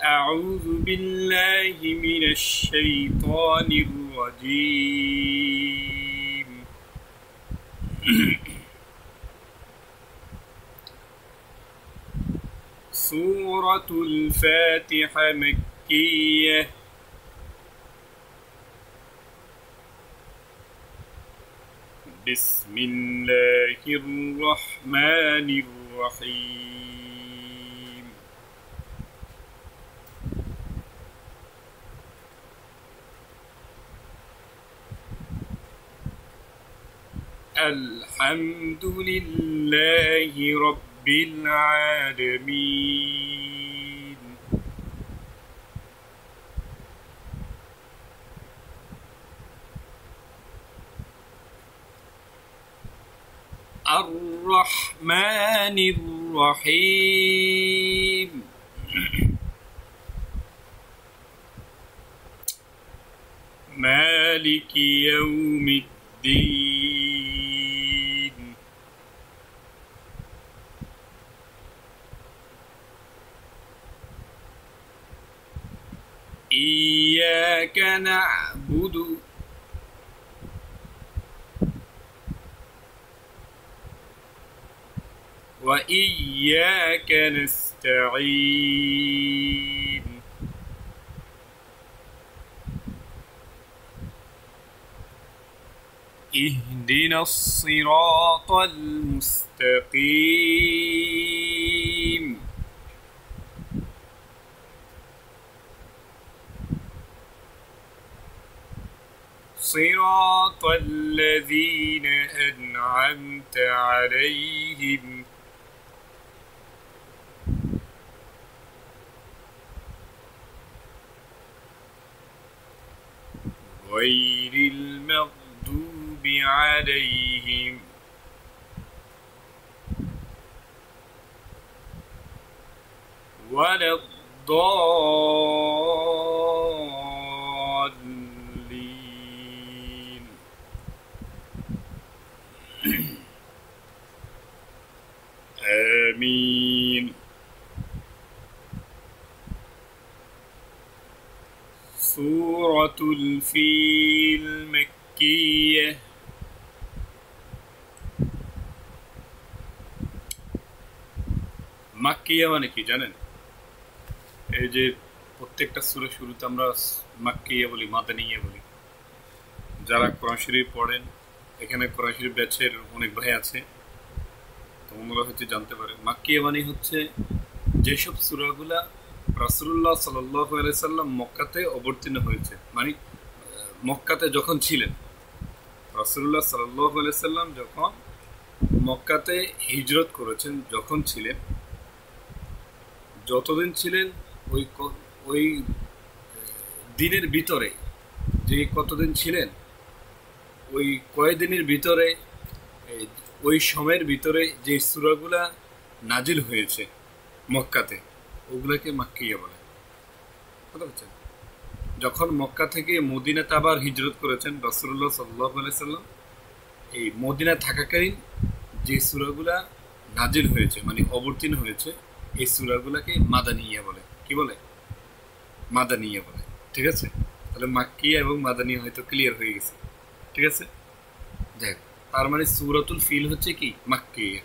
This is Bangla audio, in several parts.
أعوذ بالله من الشيطان الرجيم. سورة الفاتحة مكية. بسم الله الرحمن الرحيم. الحمد لله رب العالمين. الرحمن الرحيم. مالك يوم الدين. إياك نعبد وإياك نستعين. اهدنا الصراط المستقيم. صراط الذين أنعمت عليهم غير المغضوب عليهم ولا الضالين. آمين. سورة الفيل مكية. মাক্কিয়া মানে কি জানেন? এই যে প্রত্যেকটা সূরা শুরুতে আমরা মাক্কিয়া বলি, মাদানিয়া বলি। যারা কোরআন শরীফ পড়েন, এখানে কোরআন শরীফ ব্যাচের অনেক ভাই আছে, তো ওনারা হয়তো জানতে পারে। মাক্কিয়া মানে হচ্ছে যেসব সূরাগুলা রাসূলুল্লাহ সাল্লাল্লাহু আলাইহি সাল্লাম মক্কাতে অবতীর্ণ হয়েছে, মানে মক্কাতে যখন ছিলেন, রাসূলুল্লাহ সাল্লাল্লাহু আলাইহি সাল্লাম যখন মক্কাতে হিজরত করেছেন, যখন ছিলেন, যতদিন ছিলেন, ওই দিনের ভিতরে, যে কতদিন ছিলেন, ওই কয়েকদিনের ভিতরে, ওই সময়ের ভিতরে যে সূরাগুলা নাজিল হয়েছে মক্কাতে, ওগুলাকে মাক্কিয়া বলে। কথা বলছেন? যখন মক্কা থেকে মদিনাতে আবার হিজরত করেছেন রাসূলুল্লাহ সাল্লাল্লাহু আলাইহি সাল্লাম, এই মদিনা থাকাকালীন যে সূরাগুলা নাজিল হয়েছে, মানে অবতীর্ণ হয়েছে, এই সূরাগুলাকে মাদানিয়া বলে। কি বলে? মাদানিয়া বলে। ঠিক আছে? তাহলে মাক্কিয়া এবং মাদানিয়া হয়তো ক্লিয়ার হয়ে গেছে। ঠিক আছে? দেখ, তার মানে সূরাতুল ফিল হচ্ছে কি? মাক্কিয়া।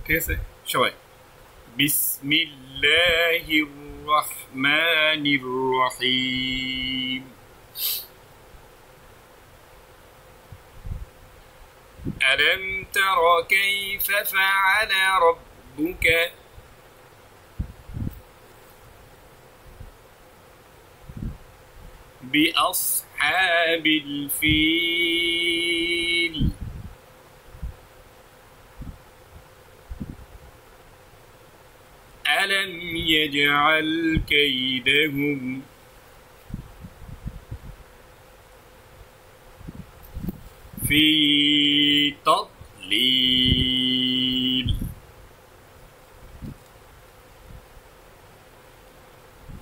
ঠিক আছে? সবাই বিসমিল্লাহির রহমানির রহিম। ألم تر كيف فعل ربك بأصحاب الفيل؟ ألم يجعل كيدهم في تضليل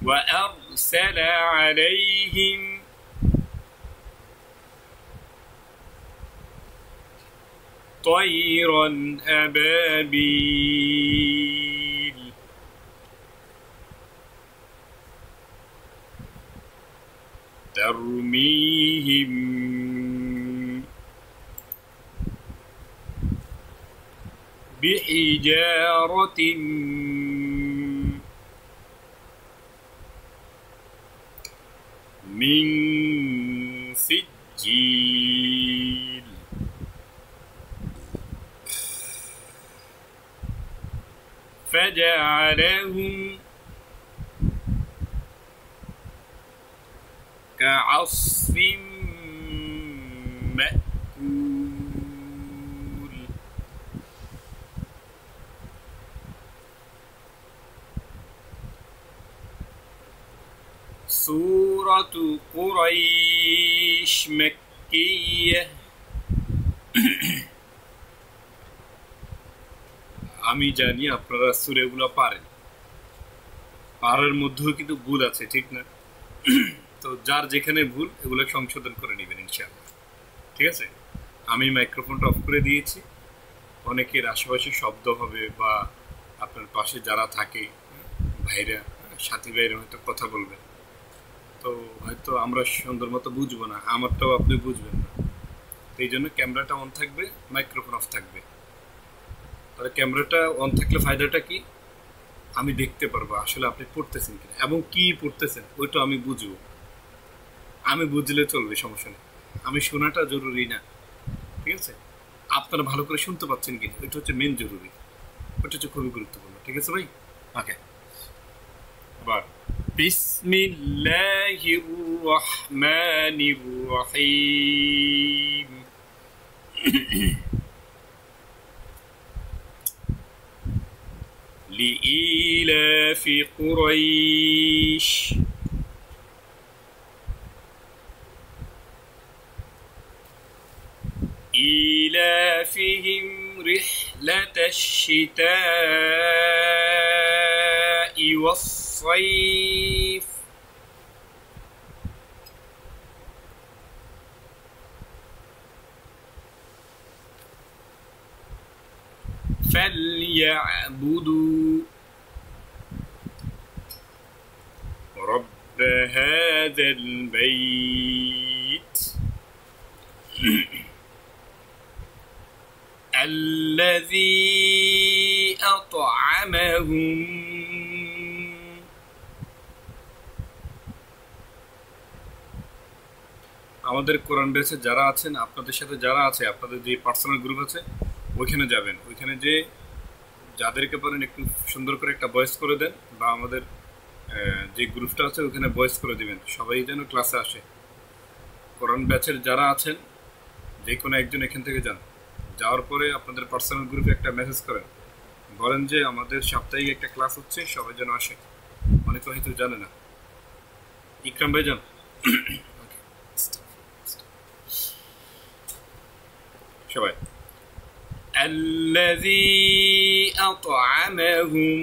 وأرسل عليهم طيرا أبابيل ترميهم بحجارة من سجيل فجعلهم كعصف مأكول سورة قريش مكية আমি জানি আপনারা সূরাগুলো পারেন, পারার মধ্যেও কিন্তু ভুল আছে, ঠিক না? তো যার যেখানে ভুল এগুলো সংশোধন করে নেবেন ইনশাআল্লাহ, ঠিক আছে? আমি মাইক্রোফোনটা অফ করে দিয়েছি। অনেকের আশেপাশে শব্দ হবে বা আপনার পাশে যারা থাকে ভাইরা, সাথী ভাইরা হয়তো কথা বলবেন, তো হয়তো আমরা সুন্দর মতো বুঝবো না, আমারটাও আপনি বুঝবেন না। তো এই জন্য ক্যামেরাটা অন থাকবে, মাইক্রোফোন অফ থাকবে। তাহলে ক্যামেরাটা অন থাকলে ফায়দাটা কি? আমি দেখতে পারবো আসলে আপনি পড়তেছেন কিনা এবং কি পড়তেছেন ওইটা আমি বুঝবো। আমি বুঝলে চলবে, সমস্যা নেই। আমি শোনাটা জরুরি না, ঠিক আছে? আপনারা ভালো করে শুনতে পাচ্ছেন কিনা ওইটা হচ্ছে মেন জরুরি, ওটা হচ্ছে খুবই গুরুত্বপূর্ণ, ঠিক আছে ভাই? ওকে, আবার বিসমিল্লাহির রহমানির রহিম। لإيلاف قريش إيلافهم رحلة الشتاء والصيف فليعبدوا رب هذا البيت الذي أطعمهم আমাদের কোরআন বেসে যারা আছেন, আপনাদের সাথে যারা আছে, আপনাদের যে পার্সোনাল গ্রুপ আছে ওইখানে যাবেন। ওইখানে যে যাদেরকে পারেন একটু সুন্দর করে একটা ভয়েস করে দেন, বা আমাদের যে গ্রুপটা আছে ওখানে ভয়েস করে দিবেন, সবাই যেন ক্লাসে আসে। কোরআন ব্যাচের যারা আছেন যে কোনো একজন এখান থেকে যান, যাওয়ার পরে আপনাদের পার্সোনাল গ্রুপে একটা মেসেজ করেন, বলেন যে আমাদের সাপ্তাহিক একটা ক্লাস হচ্ছে, সবাই যেন আসে। অনেকে হয়তো জানে না। ইকরাম ভাই যান। সবাই الذي أطعمهم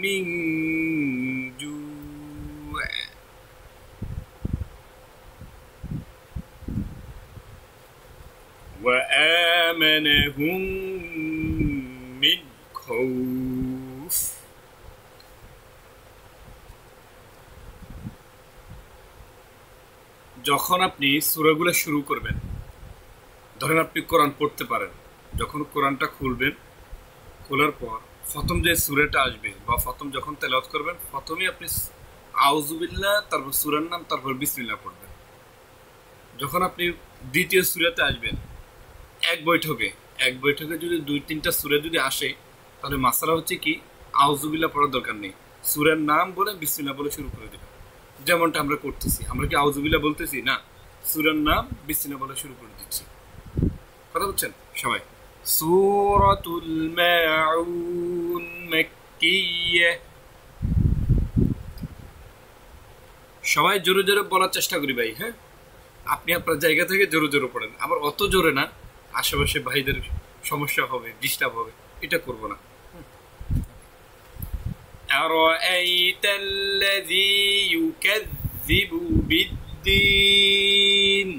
من جوع وآمنهم من خوف যখন আপনি সূরাগুলো শুরু করবেন, ধরেন আপনি কোরআন পড়তে পারেন, যখন কোরআনটা খুলবেন, খোলার পর প্রথম যে সূরাটা আসবে বা প্রথম যখন তেলাওয়াত করবেন, প্রথমেই আপনি আউযুবিল্লাহ, তারপর সূরার নাম, তারপর বিসমিল্লাহ পড়বেন। যখন আপনি দ্বিতীয় সূরাতে আসবেন, এক বৈঠকে যদি 2-3টা সূরা যদি আসে, তাহলে মাসালা হচ্ছে কি, আউযুবিল্লাহ পড়ার দরকার নেই, সূরার নাম বলে বিসমিল্লাহ বলে শুরু করে দেবেন। যেমনটা আমরা করতেছি, আমরা কি আউযুবিল্লাহ বলতেছি না, সূরার নাম বিসমিল্লাহ বলে শুরু করে দিচ্ছি। কথা বলছেন সবাই? সূরাতুল মাউন মাক্কিয়্যাহ। সবাই জোরে জোরে বলার চেষ্টা করি ভাই, হ্যাঁ? আপনি আপনার জায়গা থেকে জোরে জোরে পড়েন, আবার অত জোরে না, আশেপাশে ভাইদের সমস্যা হবে, ডিস্টার্ব হবে, এটা করব না। আরাআইতাল্লাযী ইউকাযযিবু বিদ্দীন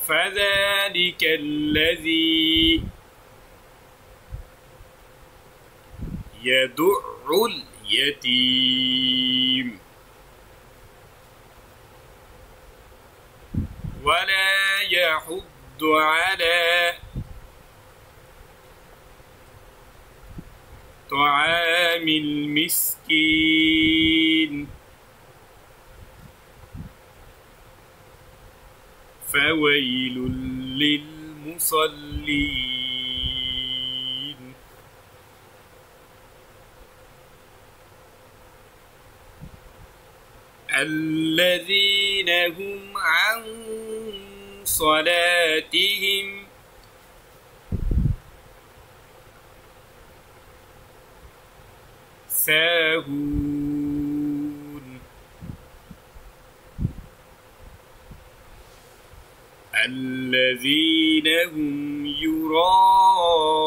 فذلك الذي يدع اليتيم ولا يحض على طعام المسكين فويل للمصلين الذين هم عن صلاتهم ساهون الذين هم يراءون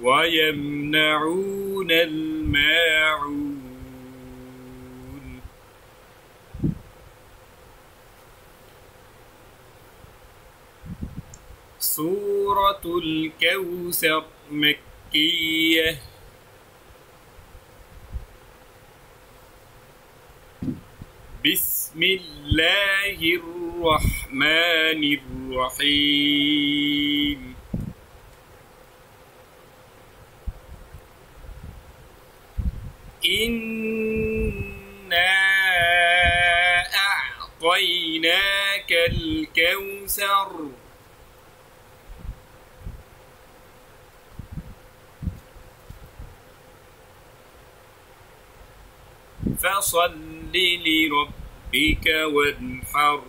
ويمنعون الماعون سورة الكوثر مكية بسم الله الرحمن الرحيم إنا أعطيناك الكوثر فصل لربك وانحر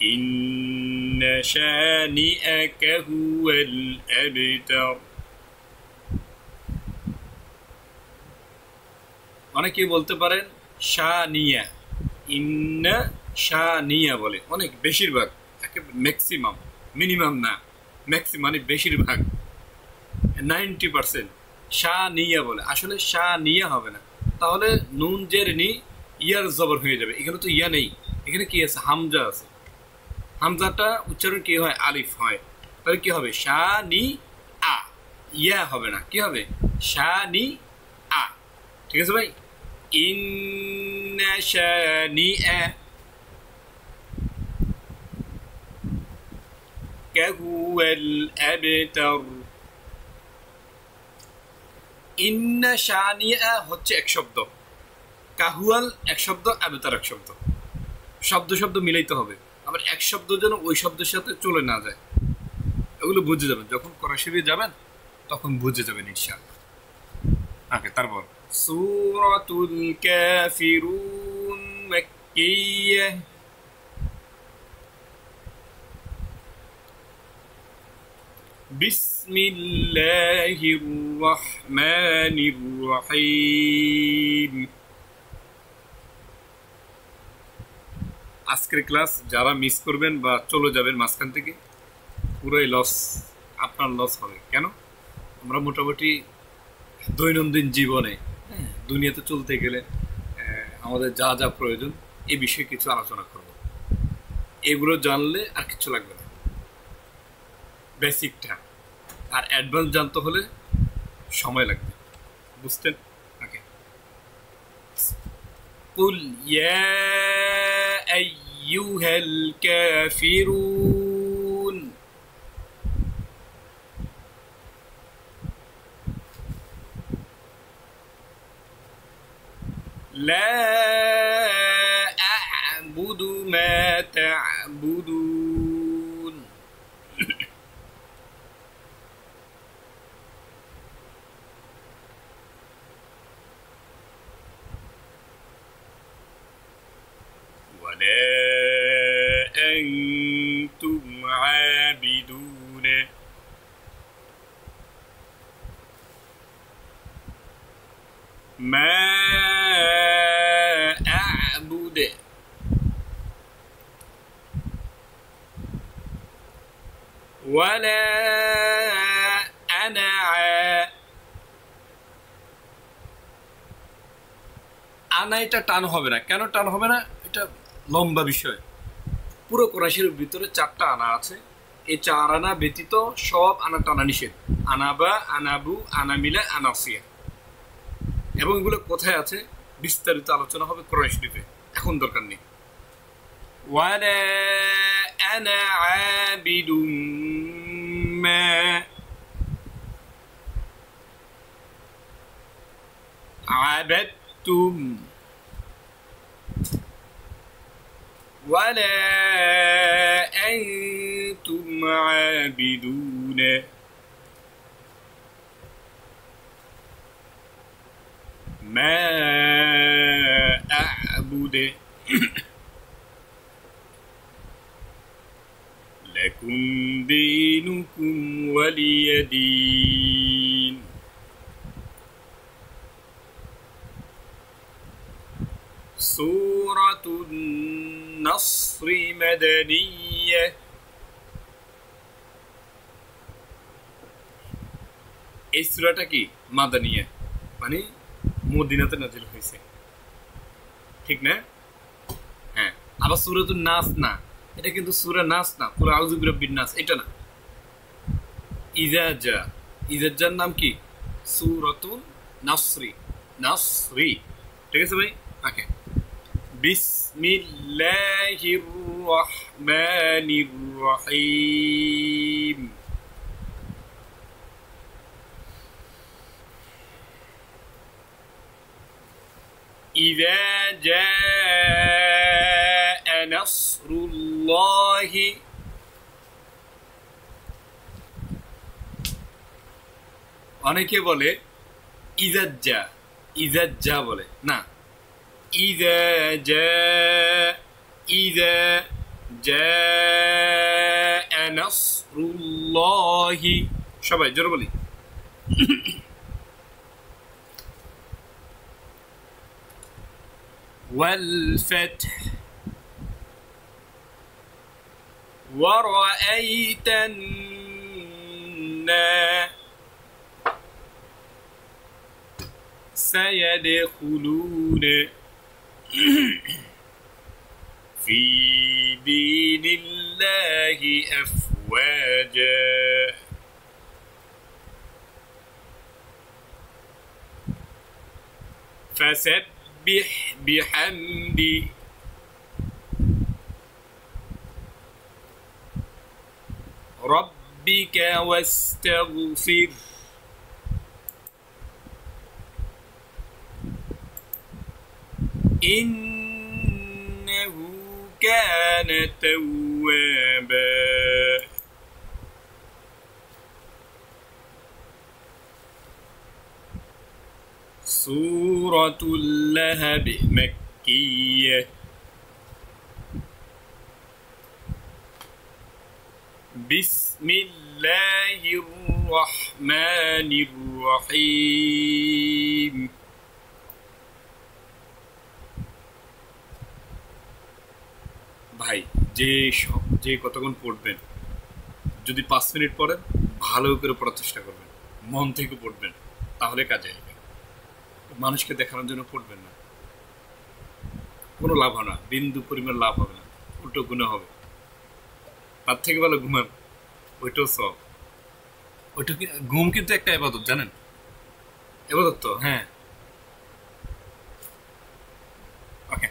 إن شانئك هو الأبتر অনেকে বলতে পারেন শানিয়া ইন্না শানিয়া বলে অনেক বেশিরভাগ ম্যাক্সিমাম মিনিমাম না ম্যাক্সিমাম মানে বেশিরভাগ 90% শানিয়া বলে আসলে শানিয়া হবে না তাহলে নুন জের নি ইয়ার জবর হয়ে যাবে এখানে তো ইয়া নেই এখানে কি আছে হামজা আছে হামজাটা উচ্চারণ কি হয় আলিফ হয় তাহলে কি হবে শানি আ ইয়া হবে না কি হবে শানি আ ঠিক আছে ভাই ইন্না শানিআ কাহুয়াল আবতার ইন্না শানিআ হচ্ছে এক শব্দ কাহুয়াল এক শব্দ আবতার এক শব্দ শব্দ শব্দ মিলাইতে হবে আবার এক শব্দ যেন ওই শব্দের সাথে চলে না যায় এগুলো বুঝে যাবেন যখন কোরআন শরীফে যাবেন তখন বুঝে যাবেন ইনশাআল্লাহ ওকে তারপর সূরাতুল কাফিরুন মাক্কিয়্যা বিসমিল্লাহির রহমানির রহিম আজকের ক্লাস যারা মিস করবেন বা চলে যাবেন মাঝখান থেকে পুরোই লস আপনার লস হবে কেন আমরা মোটামুটি দৈনন্দিন জীবনে দুনিয়াতে চলতে গেলে আমাদের যা যা প্রয়োজন এই বিষয়ে কিছু আলোচনা করব এগুলো জানলে আর কিছু লাগবে না বেসিকটা আর অ্যাডভান্স জানতে হলে সময় লাগবে বুঝতেন ওকে قل يا أيها الكافرون لا أعبد ما تعبدون ولا أنتم عابدون ما أعبد ولا أنا আনা এটা টান হবে না। কেন টান হবে না? এটা লম্বা বিষয়। পুরো কোরআন শরীফের ভিতরে 4টা আনা আছে। এই 4 আনা ব্যতীত সব আনা টানা নিষেধ। আনাবা, আনাবু, আনামিলা, আনাসিয়া। এবং এগুলো কোথায় আছে বিস্তারিত আলোচনা হবে কোরআন শরীফে, এখন দরকার নেই। ওয়ালা আনা আবিদুম মা আবাদতুম ওয়ালা আনতুম আবিদুন মা আ'বুদ লাকুম দীনুকুম ওয়ালিয়া দীন। সূরাতুন নাসর মাদানিয়্যাহ। এই সূরাটা কি মাদানিয়া, মানে মদিনাতে নাজিল হয়েছে, ঠিক না? হ্যাঁ। আবার সূরাতুন নাস না, এটা কিন্তু সূরা নাস না, পুরো আউযু বিরাব্বিন নাস এটা না। ইযা জা, ইযা জার নাম কি? সূরাতুন নাসরি, নাসরি, ঠিক আছে ভাই? ওকে। বিসমিল্লাহির রহমানির রহিম। إذا جاء نصر الله অনেকে বলে ইজাজ্জা, ইজাজ্জা বলে না। ইযা জাআ নাসরুল্লাহি, সবাই জোরে বলি। والفتح ورأيت الناس يدخلون في دين الله أفواجا فسبح بحمد ربك واستغفر إنه كان توابا। سورة اللهب مكية بسم الله الرحمن الرحيم ভাই যে কতক্ষণ পড়বেন, যদি 5 মিনিট পড়েন ভালো করে পড়ার চেষ্টা করবেন, মন থেকে পড়বেন, তাহলে কাজে আসবে। মানুষকে দেখানোর জন্য পড়বেন না, কোনো লাভ হবে না, বিন্দু পরিমাণ লাভ হবে না, উল্টো গুনাহ হবে। তার থেকে ভালো ঘুমান, ওইটাও সব। ওইটা কি ঘুম কিন্তু একটা ইবাদত, জানেন? ইবাদত তো, হ্যাঁ। ওকে।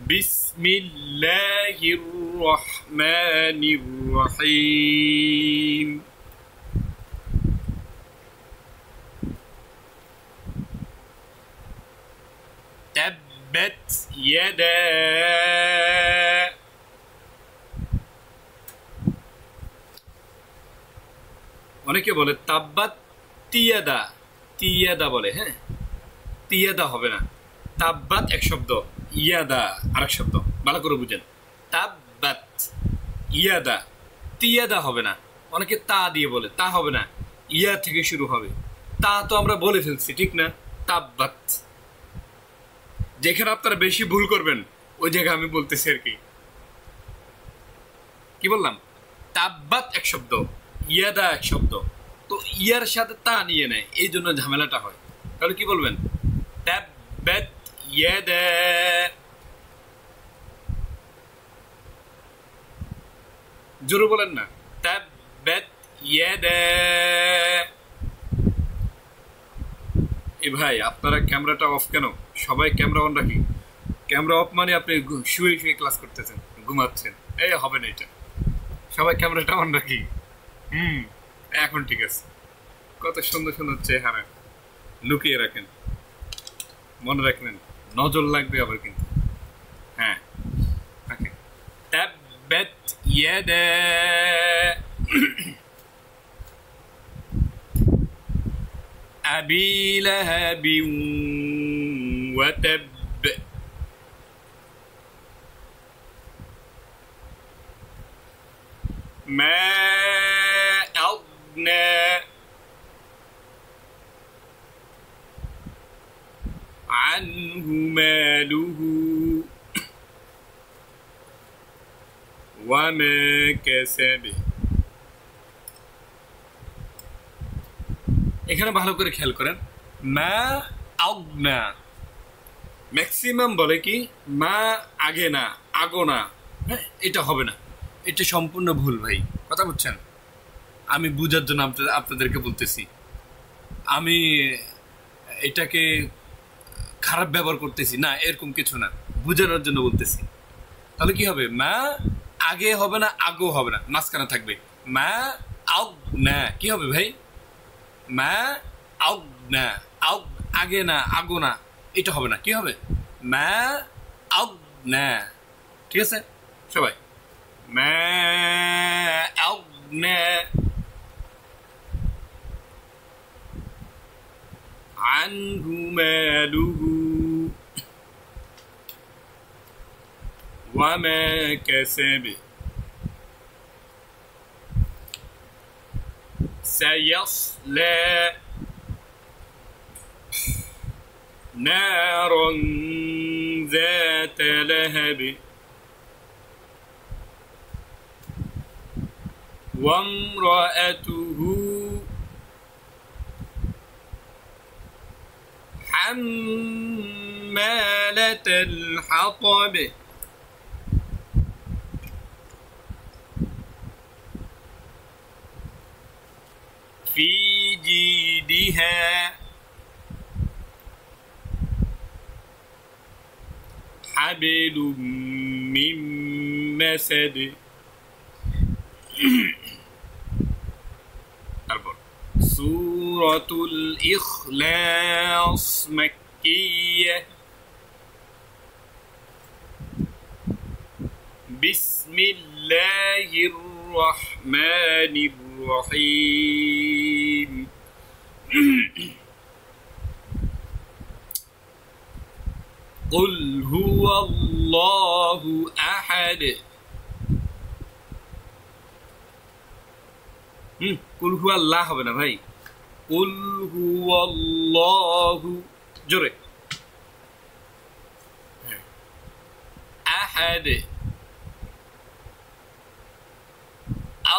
বিসমিল্লাহির রহমানির রহিম। تبت يدا অনেকে বলে তাব্বাত তিয়াদা, তিয়াদা বলে। হ্যাঁ, তিয়াদা হবে না, তাব্বাত এক শব্দ, ইয়াদা আরেক শব্দ, ভালো করে বুঝেন। তাব্বাত ইয়াদা, তিয়াদা হবে না। অনেকে তা দিয়ে বলে, তা হবে না, ইয়া থেকে শুরু হবে। তা তো আমরা বলে ফেলছি, ঠিক না? তাব্বাত। যেখানে আপনারা বেশি ভুল করবেন ওই জায়গায় আমি বলতেছি আর কি। কি বললাম? তাব্বাত এক শব্দ, ইয়াদা এক শব্দ, তো ইয়ার সাথে তা নিয়ে নেয়, এই জন্য ঝামেলাটা হয়। তাহলে কি বলবেন? তাব্বাত تبت يدا জোরে বলেন না تبت يدا এ ভাই আপনারা ক্যামেরাটা অফ কেন সবাই ক্যামেরা অন রাখি ক্যামেরা অফ মানে আপনি শুয়ে শুয়ে ক্লাস করতেছেন ঘুমাচ্ছেন এই হবে না এটা সবাই ক্যামেরাটা অন রাখি এখন ঠিক আছে কত সুন্দর সুন্দর চেহারা লুকিয়ে রাখেন মনে রাখবেন নজর লাগবে আবার কিন্তু হ্যাঁ ওকে تبت يدا أبي لهب وتب ما أغنى عنه ماله وما كسب এখানে ভালো করে খেয়াল করেন মা আগনা ম্যাক্সিমাম বলে কি মা আগে না আগো না হ্যাঁ এটা হবে না এটা সম্পূর্ণ ভুল ভাই কথা বুঝছেন আমি বুঝার জন্য আপনাদেরকে বলতেছি আমি এটাকে খারাপ ব্যবহার করতেছি না এরকম কিছু না বুঝানোর জন্য বলতেছি তাহলে কি হবে মা আগে হবে না আগো হবে না মাঝখানে থাকবে মা আগনা কি হবে ভাই মা আগনা আগে না আগো না এটা হবে না কি হবে মা আগনা ঠিক আছে সবাই মা আগনা আনহু মালুহু ওয়া মা কাসাব سيصلى نارا ذات لهب وامرأته حمالة الحطب في جيدها حبل من مسد سورة الإخلاص مكية بسم الله الرحمن الرحيم قل هو الله أحد قل هو الله হবে না ভাই قل هو الله জোরে أحد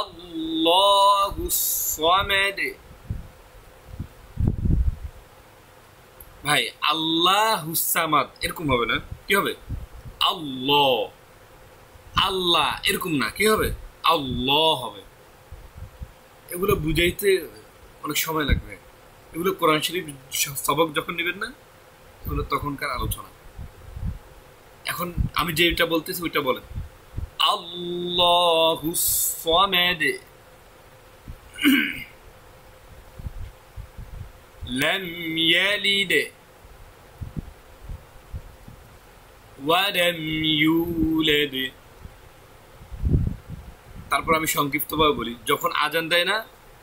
الله الصمد ভাই আল্লাহুস সামাদ এরকম হবে না কি হবে আল্লাহ আল্লাহ এরকম না কি হবে আল্লাহ হবে এগুলো বুঝাইতে অনেক সময় লাগবে এগুলো কোরআন শরীফ সবক যখন নেবেন না এগুলো তখনকার আলোচনা এখন আমি যেটা বলতেছি ওইটা বলেন আল্লাহুস সামাদ لم يلد ولم يولد তারপর আমি সংক্ষিপ্তভাবে বলি যখন আজান দেয় না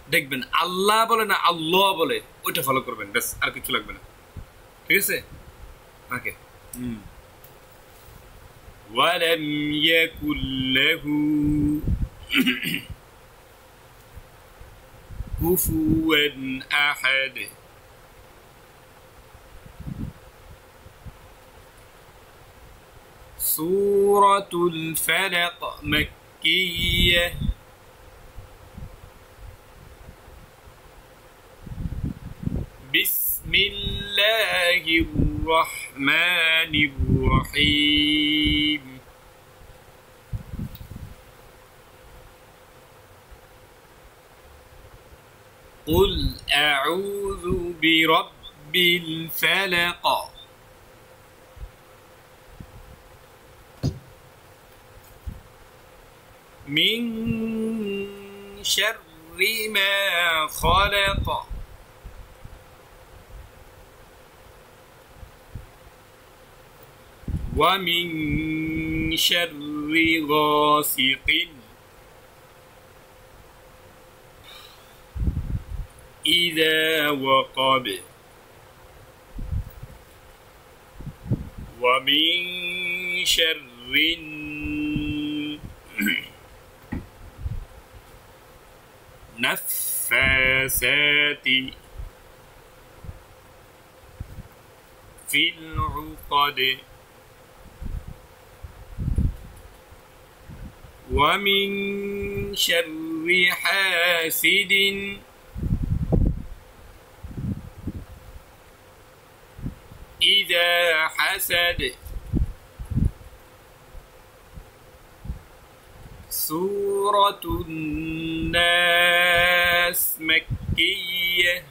দেখবেন আল্লাহ বলে না আল্লাহ বলে ওইটা ফলো করবেন ব্যাস আর কিছু লাগবে না ঠিক আছে ওকে ولم يكن له كفوا أحد سورة الفلق مكية بسم الله الرحمن الرحيم قل أعوذ برب الفلق من شر ما خلق ومن شر غاسق إذا وقب ومن شر النفاثات في العقد ومن شر حاسد إذا حسد سورة الناس مكية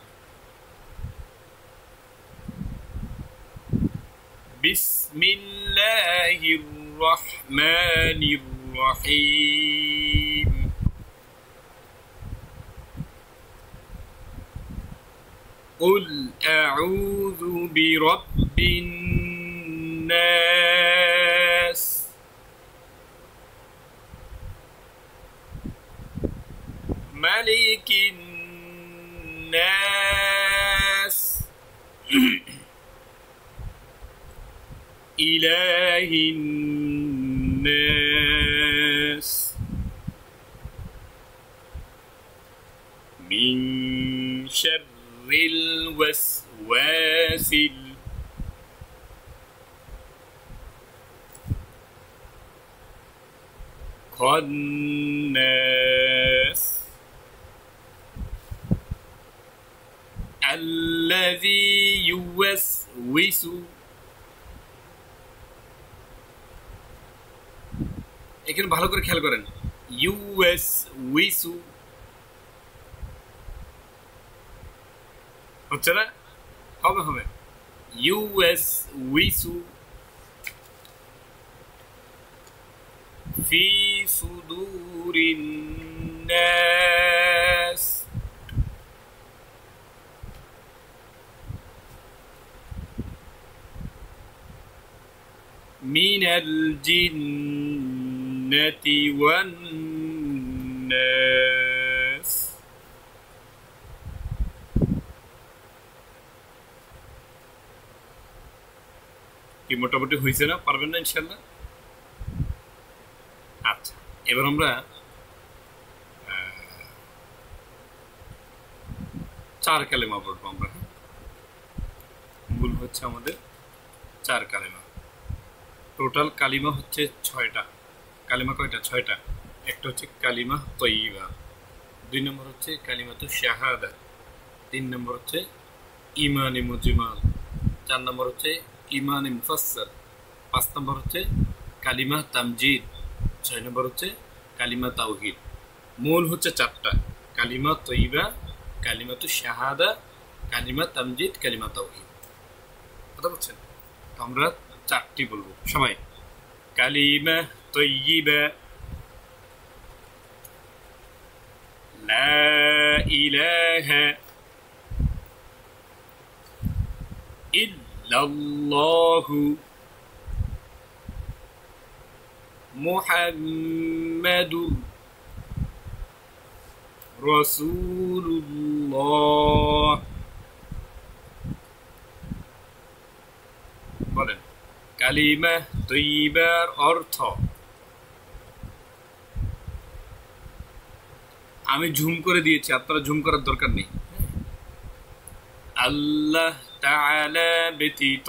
بسم الله الرحمن الرحيم قل أعوذ برب الناس ملك الناس إله الناس من شر الوسواس الخناس الذي يوسوس এখানে ভালো করে খেয়াল করেন ইউএসউইসু হচ্ছে না হবে হবে ইউএসউইসু في صدور الناس من الجنة والناس কি মোটামুটি হয়েছে না পারবেন না ইনশাআল্লাহ আচ্ছা এবার আমরা চার কালেমা পড়বো আমরা মূল হচ্ছে আমাদের চার কালেমা টোটাল কালিমা হচ্ছে 6টা কালিমা কয়টা 6টা একটা হচ্ছে কালিমা তয়্যিবা 2 নম্বর হচ্ছে কালিমাতু শাহাদা 3 নম্বর হচ্ছে ঈমানে মুজমাল 4 নম্বর হচ্ছে ঈমানে মুফাসসাল 5 নম্বর হচ্ছে কালিমা তামজিদ 6 নম্বর হচ্ছে কালিমা তাওহীদ মূল হচ্ছে 4টা কালিমা তয়্যিবা কালিমাতু শাহাদা কালিমা তামজিদ কালিমা তাওহীদ কথা বলছেন তো আমরা 4টি বলবো সবাই কালিমা তয়্যিবা লা ইলাহা ইল্লাল্লাহু মুহাম্মাদুর রাসূলুল্লাহ বলেন কালিমা তয়্যিবার অর্থ আমি ঝুম করে দিয়েছি আপনারা ঝুম করার দরকার নেই আল্লাহ তাআলা ব্যতীত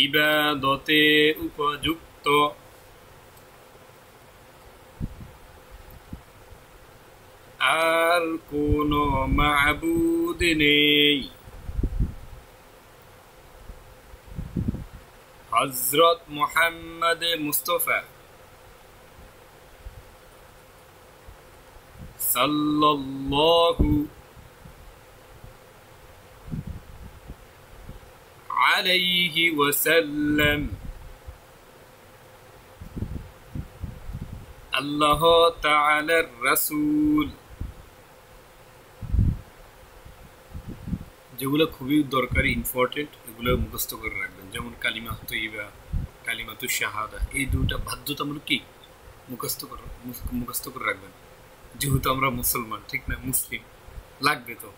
ইবাদতে উপযুক্ত আর কোনো মাবুদ নেই। হযরত মুহাম্মদ মুস্তাফা সাল্লাল্লাহু আলাইহি ওয়াসাল্লাম আল্লাহ তাআলার রাসূল। যেগুলো খুবই দরকারি, ইম্পর্টেন্ট, এগুলো মুখস্থ করে রাখবেন। যেমন কালিমা তৈয়্যিবা, কালিমাতু শাহাদা, এই দুটো বাধ্যতামূলক কি মুখস্থ করে রাখবেন। যেহেতু আমরা মুসলমান, ঠিক না, মুসলিম, লাগবে তো,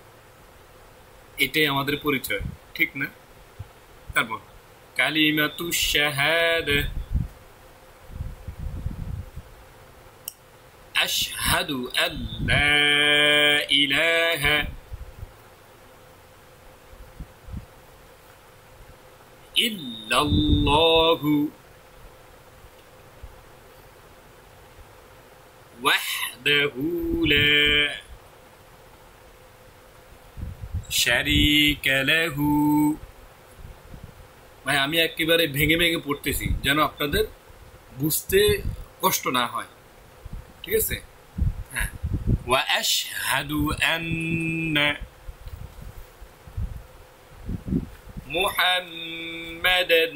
এটাই আমাদের পরিচয়, ঠিক না? তারপর কালিমাতু শাহাদা, আশহাদু আল্লা ইলাহা ইল্লাল্লাহু ওয়াহদাহু লা শারীকা লাহু। ভাই আমি একেবারে ভেঙে ভেঙে পড়তেছি যেন আপনাদের বুঝতে কষ্ট না হয়, ঠিক আছে? হ্যাঁ, ওয়া আশহাদু আন্না মুহাম্মাদান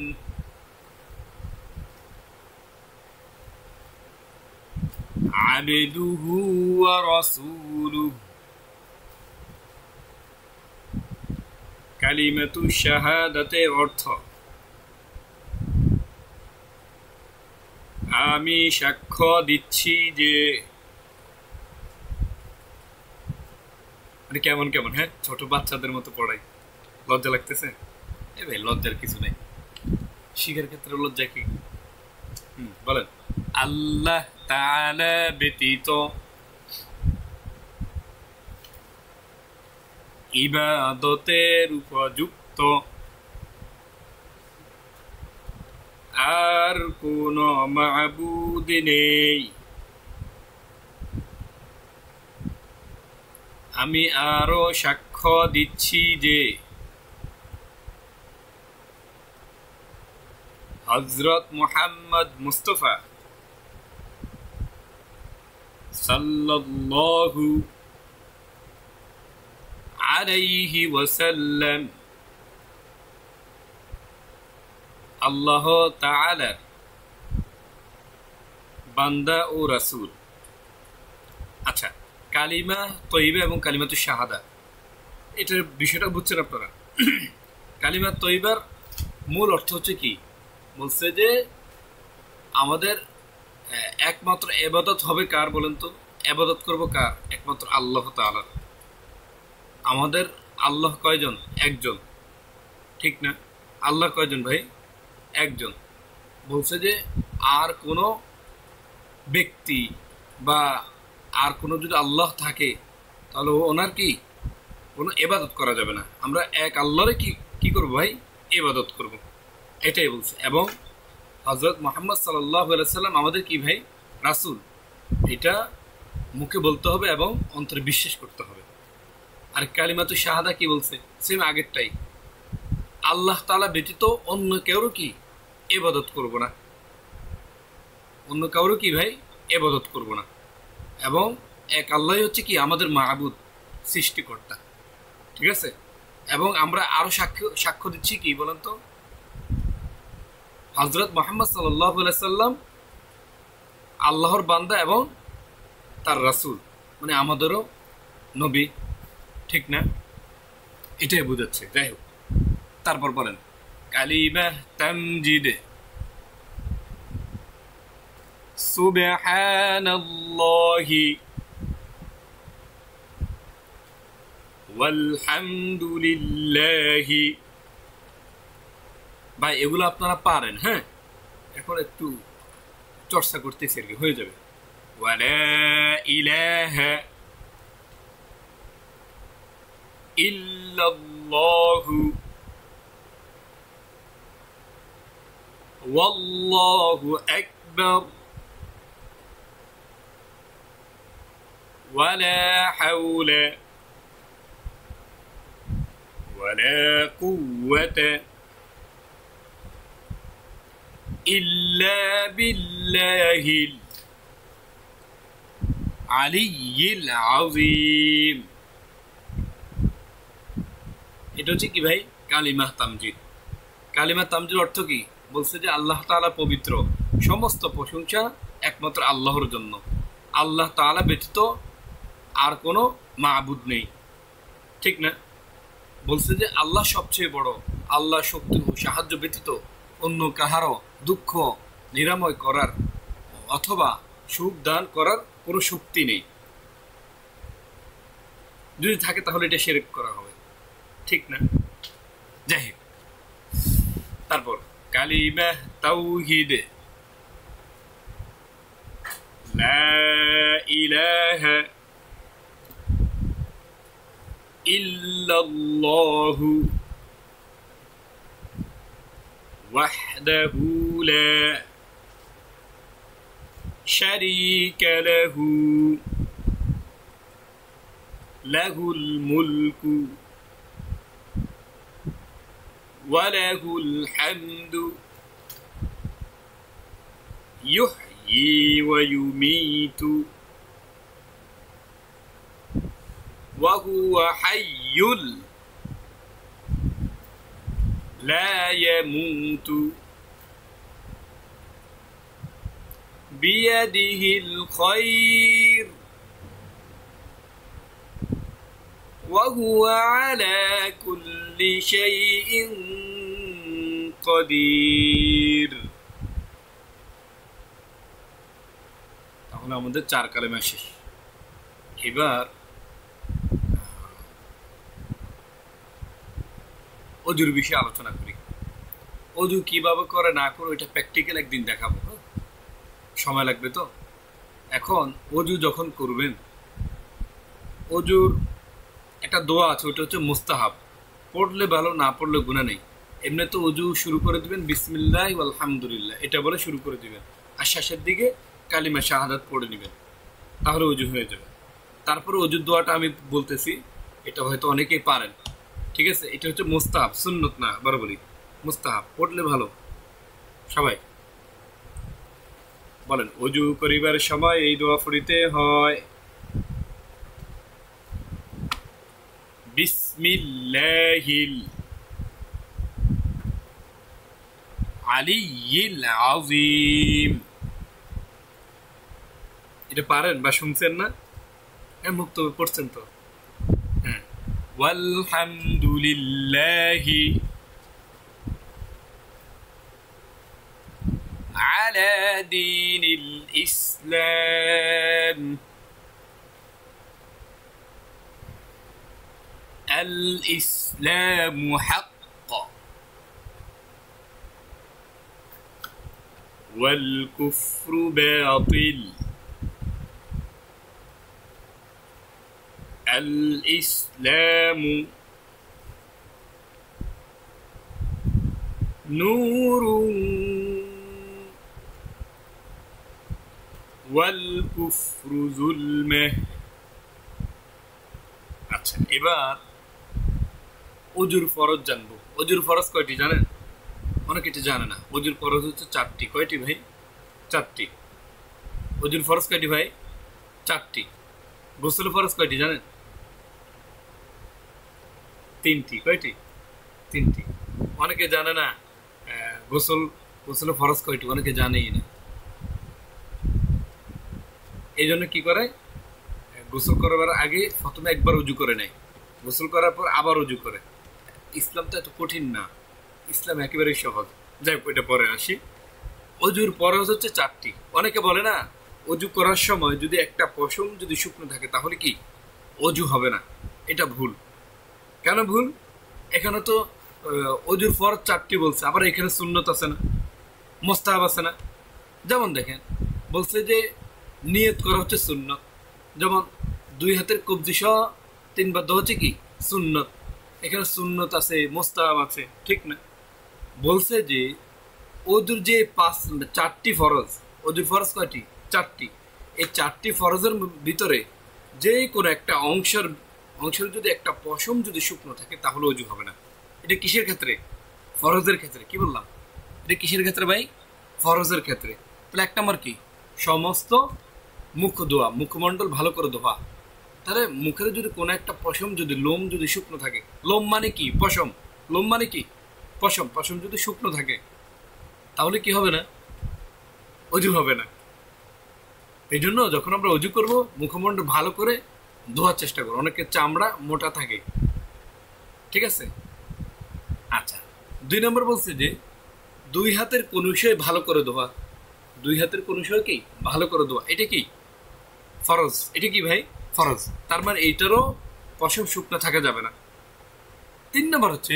আবদুহু ওয়া রাসূলুহু। কালিমাতু শাহাদাতের অর্থ আমি সাক্ষ্য দিচ্ছি যে, কেমন কেমন, হ্যাঁ, ছোট বাচ্চাদের মতো পড়াই, লজ্জা লাগতেছে? এ ভাই লজ্জার কিছু নেই, শিখার ক্ষেত্রে লজ্জা কি? বলেন। আল্লাহ তাআলা ব্যতীত ইবাদতের উপযুক্ত আর কোন মাবুদ নেই। আমি আরো সাক্ষ্য দিচ্ছি যে হযরত মুহাম্মদ মুস্তাফা সাল্লাল্লাহু আলাইহি ওয়াসাল্লাম আল্লাহ তাআলার বান্দা ও রাসূল। আচ্ছা, কালিমা তৈয়্যিবা এবং কালিমাতু শাহাদা, এটার বিষয়টা বুঝছেন আপনারা? কালিমা তৈয়্যিবার মূল অর্থ হচ্ছে কি? বলছে যে আমাদের একমাত্র ইবাদত হবে কার বলেন তো? ইবাদত করব কার? একমাত্র আল্লাহ তাআলার। আমাদের আল্লাহ কয়জন? একজন, ঠিক না? আল্লাহ কয়জন ভাই? একজন। বলছে যে আর কোনো ব্যক্তি বা আর কোনো যদি আল্লাহ থাকে তাহলে ওনার কি কোনো ইবাদত করা যাবে না। আমরা এক আল্লাহরে কি করব ভাই? ইবাদত করব, এটাই বলছে। এবং হযরত মুহাম্মদ সাল্লাল্লাহু আলাইহি সাল্লাম আমাদের কি ভাই? রাসূল। এটা মুখে বলতে হবে এবং অন্তরে বিশ্বাস করতে হবে। আর কালিমাতু শাহাদা কি বলছে? সেম আগেরটাই, আল্লাহ তাআলা ব্যতীত অন্য কেউরও কি ইবাদত করব না, অন্য কাউরও কি ভাই ইবাদত করব না। এবং এক আল্লাহই হচ্ছে কি আমাদের মাবুদ, সৃষ্টিকর্তা, ঠিক আছে? এবং আমরা আরো সাক্ষ্য দিচ্ছি কি বলেন তো? হযরত মুহাম্মদ সাল্লাল্লাহু আলাইহি সাল্লাম আল্লাহর বান্দা এবং তার রাসূল, মানে আমাদেরও নবী, ঠিক না? এটাই বোঝাচ্ছে। যাই হোক, তারপর বলেন কালিমা তামজিদ, সুবহানাল্লাহি ওয়ালহামদুলিল্লাহি। ভাই এগুলো আপনারা পারেন, হ্যাঁ, এখন একটু চর্চা করতেছি আর কি, হয়ে যাবে। ওয়ালা ইলাহা ইল্লাল্লাহু ওয়াল্লাহু আকবার ওয়ালা হাওলা ওয়ালা কুওয়াতা ইল্লা বিল্লাহিল আলিয়্যিল আযীম। এটা হচ্ছে কি ভাই? কালিমা তামজিদ। কালিমা তামজিদ অর্থ কি? বলছে যে আল্লাহ তাআলা পবিত্র, সমস্ত প্রশংসা একমাত্র আল্লাহর জন্য, আল্লাহ তাআলা ব্যতীত আর কোনো মাবুদ নেই, ঠিক না? বলছে যে আল্লাহ সবচেয়ে বড়, আল্লাহ শক্তি ও সাহায্য ব্যতীত অন্য কাহারও দুঃখ নিরাময় করার অথবা সুখ দান করার কোনো শক্তি নেই। যদি থাকে তাহলে এটা শিরক করা হবে, ঠিক না? যাই হোক, তারপর কালিমা তাওহীদ, লা ইলাহা ইল্লাল্লাহু ওয়াহদাহু লা শারীকা লাহু লাহুল মুলকু ওয়া লাহুল হামদু ইউহয়ী ওয়া ইউমীতু ওয়া হুয়া হাইয়্যুল লা ইয়ামুতু বিয়াদিহিল খায়র ওয়া হুয়া আলা কুল্লি শাইইন কাদির। তাহলে আমাদের 4 কালেমা শেষ। এবার অজুর বিষয়ে আলোচনা করি। অজু কিভাবে করে না করে ওইটা প্র্যাকটিক্যাল একদিন দেখাবো, সময় লাগবে তো। এখন অজু যখন করবেন, অজুর একটা দোয়া আছে, ওইটা হচ্ছে মুস্তাহাব, পড়লে ভালো, না পড়লে গুনাহ নেই। এমনি তো অজু শুরু করে দিবেন বিসমিল্লাহ আলহামদুলিল্লাহ এটা বলে শুরু করে দিবেন, আর শেষের দিকে কালিমা শাহাদাত পড়ে নেবেন, তাহলে অজু হয়ে যাবে। তারপরে অজুর দোয়াটা আমি বলতেছি, এটা হয়তো অনেকেই পারেন, ঠিক আছে? এটা হচ্ছে মুস্তাহাব, সুন্নত না, বরাবরই মুস্তাহাব, পড়লে ভালো। সবাই বলেন, অজু করিবার সময় এই দোয়া পড়িতে হয়, বিসমিল্লাহিল আলিয়্যিল আযীম। এটা পারেন বা শুনছেন না? হ্যাঁ, মুক্ত পড়ছেন তো? হ্যাঁ, ওয়ালহামদুলিল্লাহি আলা দীনিল ইসলাম আল ইসলামু হাক্ক ওয়াল কুফরু বাতিল আল ইসলামু নূরুন ওয়াল কুফরু যুলমাহ। আচ্ছা, এবার অজুর ফরজ জানবো। অজুর ফরজ কয়টি জানেন? অনেকে এটা জানে না। অজুর ফরজ হচ্ছে 4টি। কয়টি ভাই? 4টি। অজুর ফরজ কয়টি ভাই? 4টি। গোসল ফরজ কয়টি জানেন? 3টি। কয়টি? 3টি। অনেকে জানে না গোসল ফরজ কয়টি, অনেকে জানেই না। এই জন্য কি করে, গোসল করবার আগে প্রথমে একবার উজু করে নেয়, গোসল করার পর আবার উজু করে। ইসলাম তো এত কঠিন না, ইসলাম একেবারেই সহজ। যাই হোক, ওইটা পরে আসি। অজুর ফরজ হচ্ছে 4টি। অনেকে বলে না, অজু করার সময় যদি একটা পশম যদি শুকনো থাকে তাহলে কি অজু হবে না। এটা ভুল। কেন ভুল? এখানে তো অজুর ফরজ 4টি বলছে, আবার এখানে সুন্নত আছে না, মুস্তাহাব আছে না। যেমন দেখেন, বলছে যে নিয়ত করা হচ্ছে সুন্নত, যেমন 2 হাতের কবজি সহ 3 বার দোয়া হচ্ছে কি সুন্নত। এখানে সুন্নত আছে, মুস্তাহাব আছে, ঠিক না? বলছে যে অজুর যে 4টি ফরজ, অজুর ফরজ কয়টি? 4টি। এই 4টি ফরজের ভিতরে যে কোনো একটা অংশের যদি একটা পশম যদি শুকনো থাকে তাহলে অজু হবে না। এটা কিসের ক্ষেত্রে? ফরজের ক্ষেত্রে। কি বললাম? এটা কিসের ক্ষেত্রে ভাই? ফরজের ক্ষেত্রে। তাহলে 1 নম্বর কি? সমস্ত মুখ ধোয়া, মুখমণ্ডল ভালো করে ধোয়া। তাহলে মুখের যদি কোনো একটা পশম যদি লোম যদি শুকনো থাকে, লোম মানে কি? পশম। লোম মানে কি? পশম। পশম যদি শুকনো থাকে তাহলে কি হবে না? অজু হবে না। এই জন্য যখন আমরা অজু করব মুখমণ্ডল ভালো করে ধোয়ার চেষ্টা করবো। অনেকের চামড়া মোটা থাকে, ঠিক আছে? আচ্ছা, 2 নম্বর বলছে যে 2 হাতের কনুইশয় ভালো করে ধোয়া। 2 হাতের কনুইশয় কি? ভালো করে ধোয়া। এটা কি? ফরজ। এটা কি ভাই? ফরজ। তার মানে এইটারও পশম শুকনো থাকা যাবে না। 3 নম্বর হচ্ছে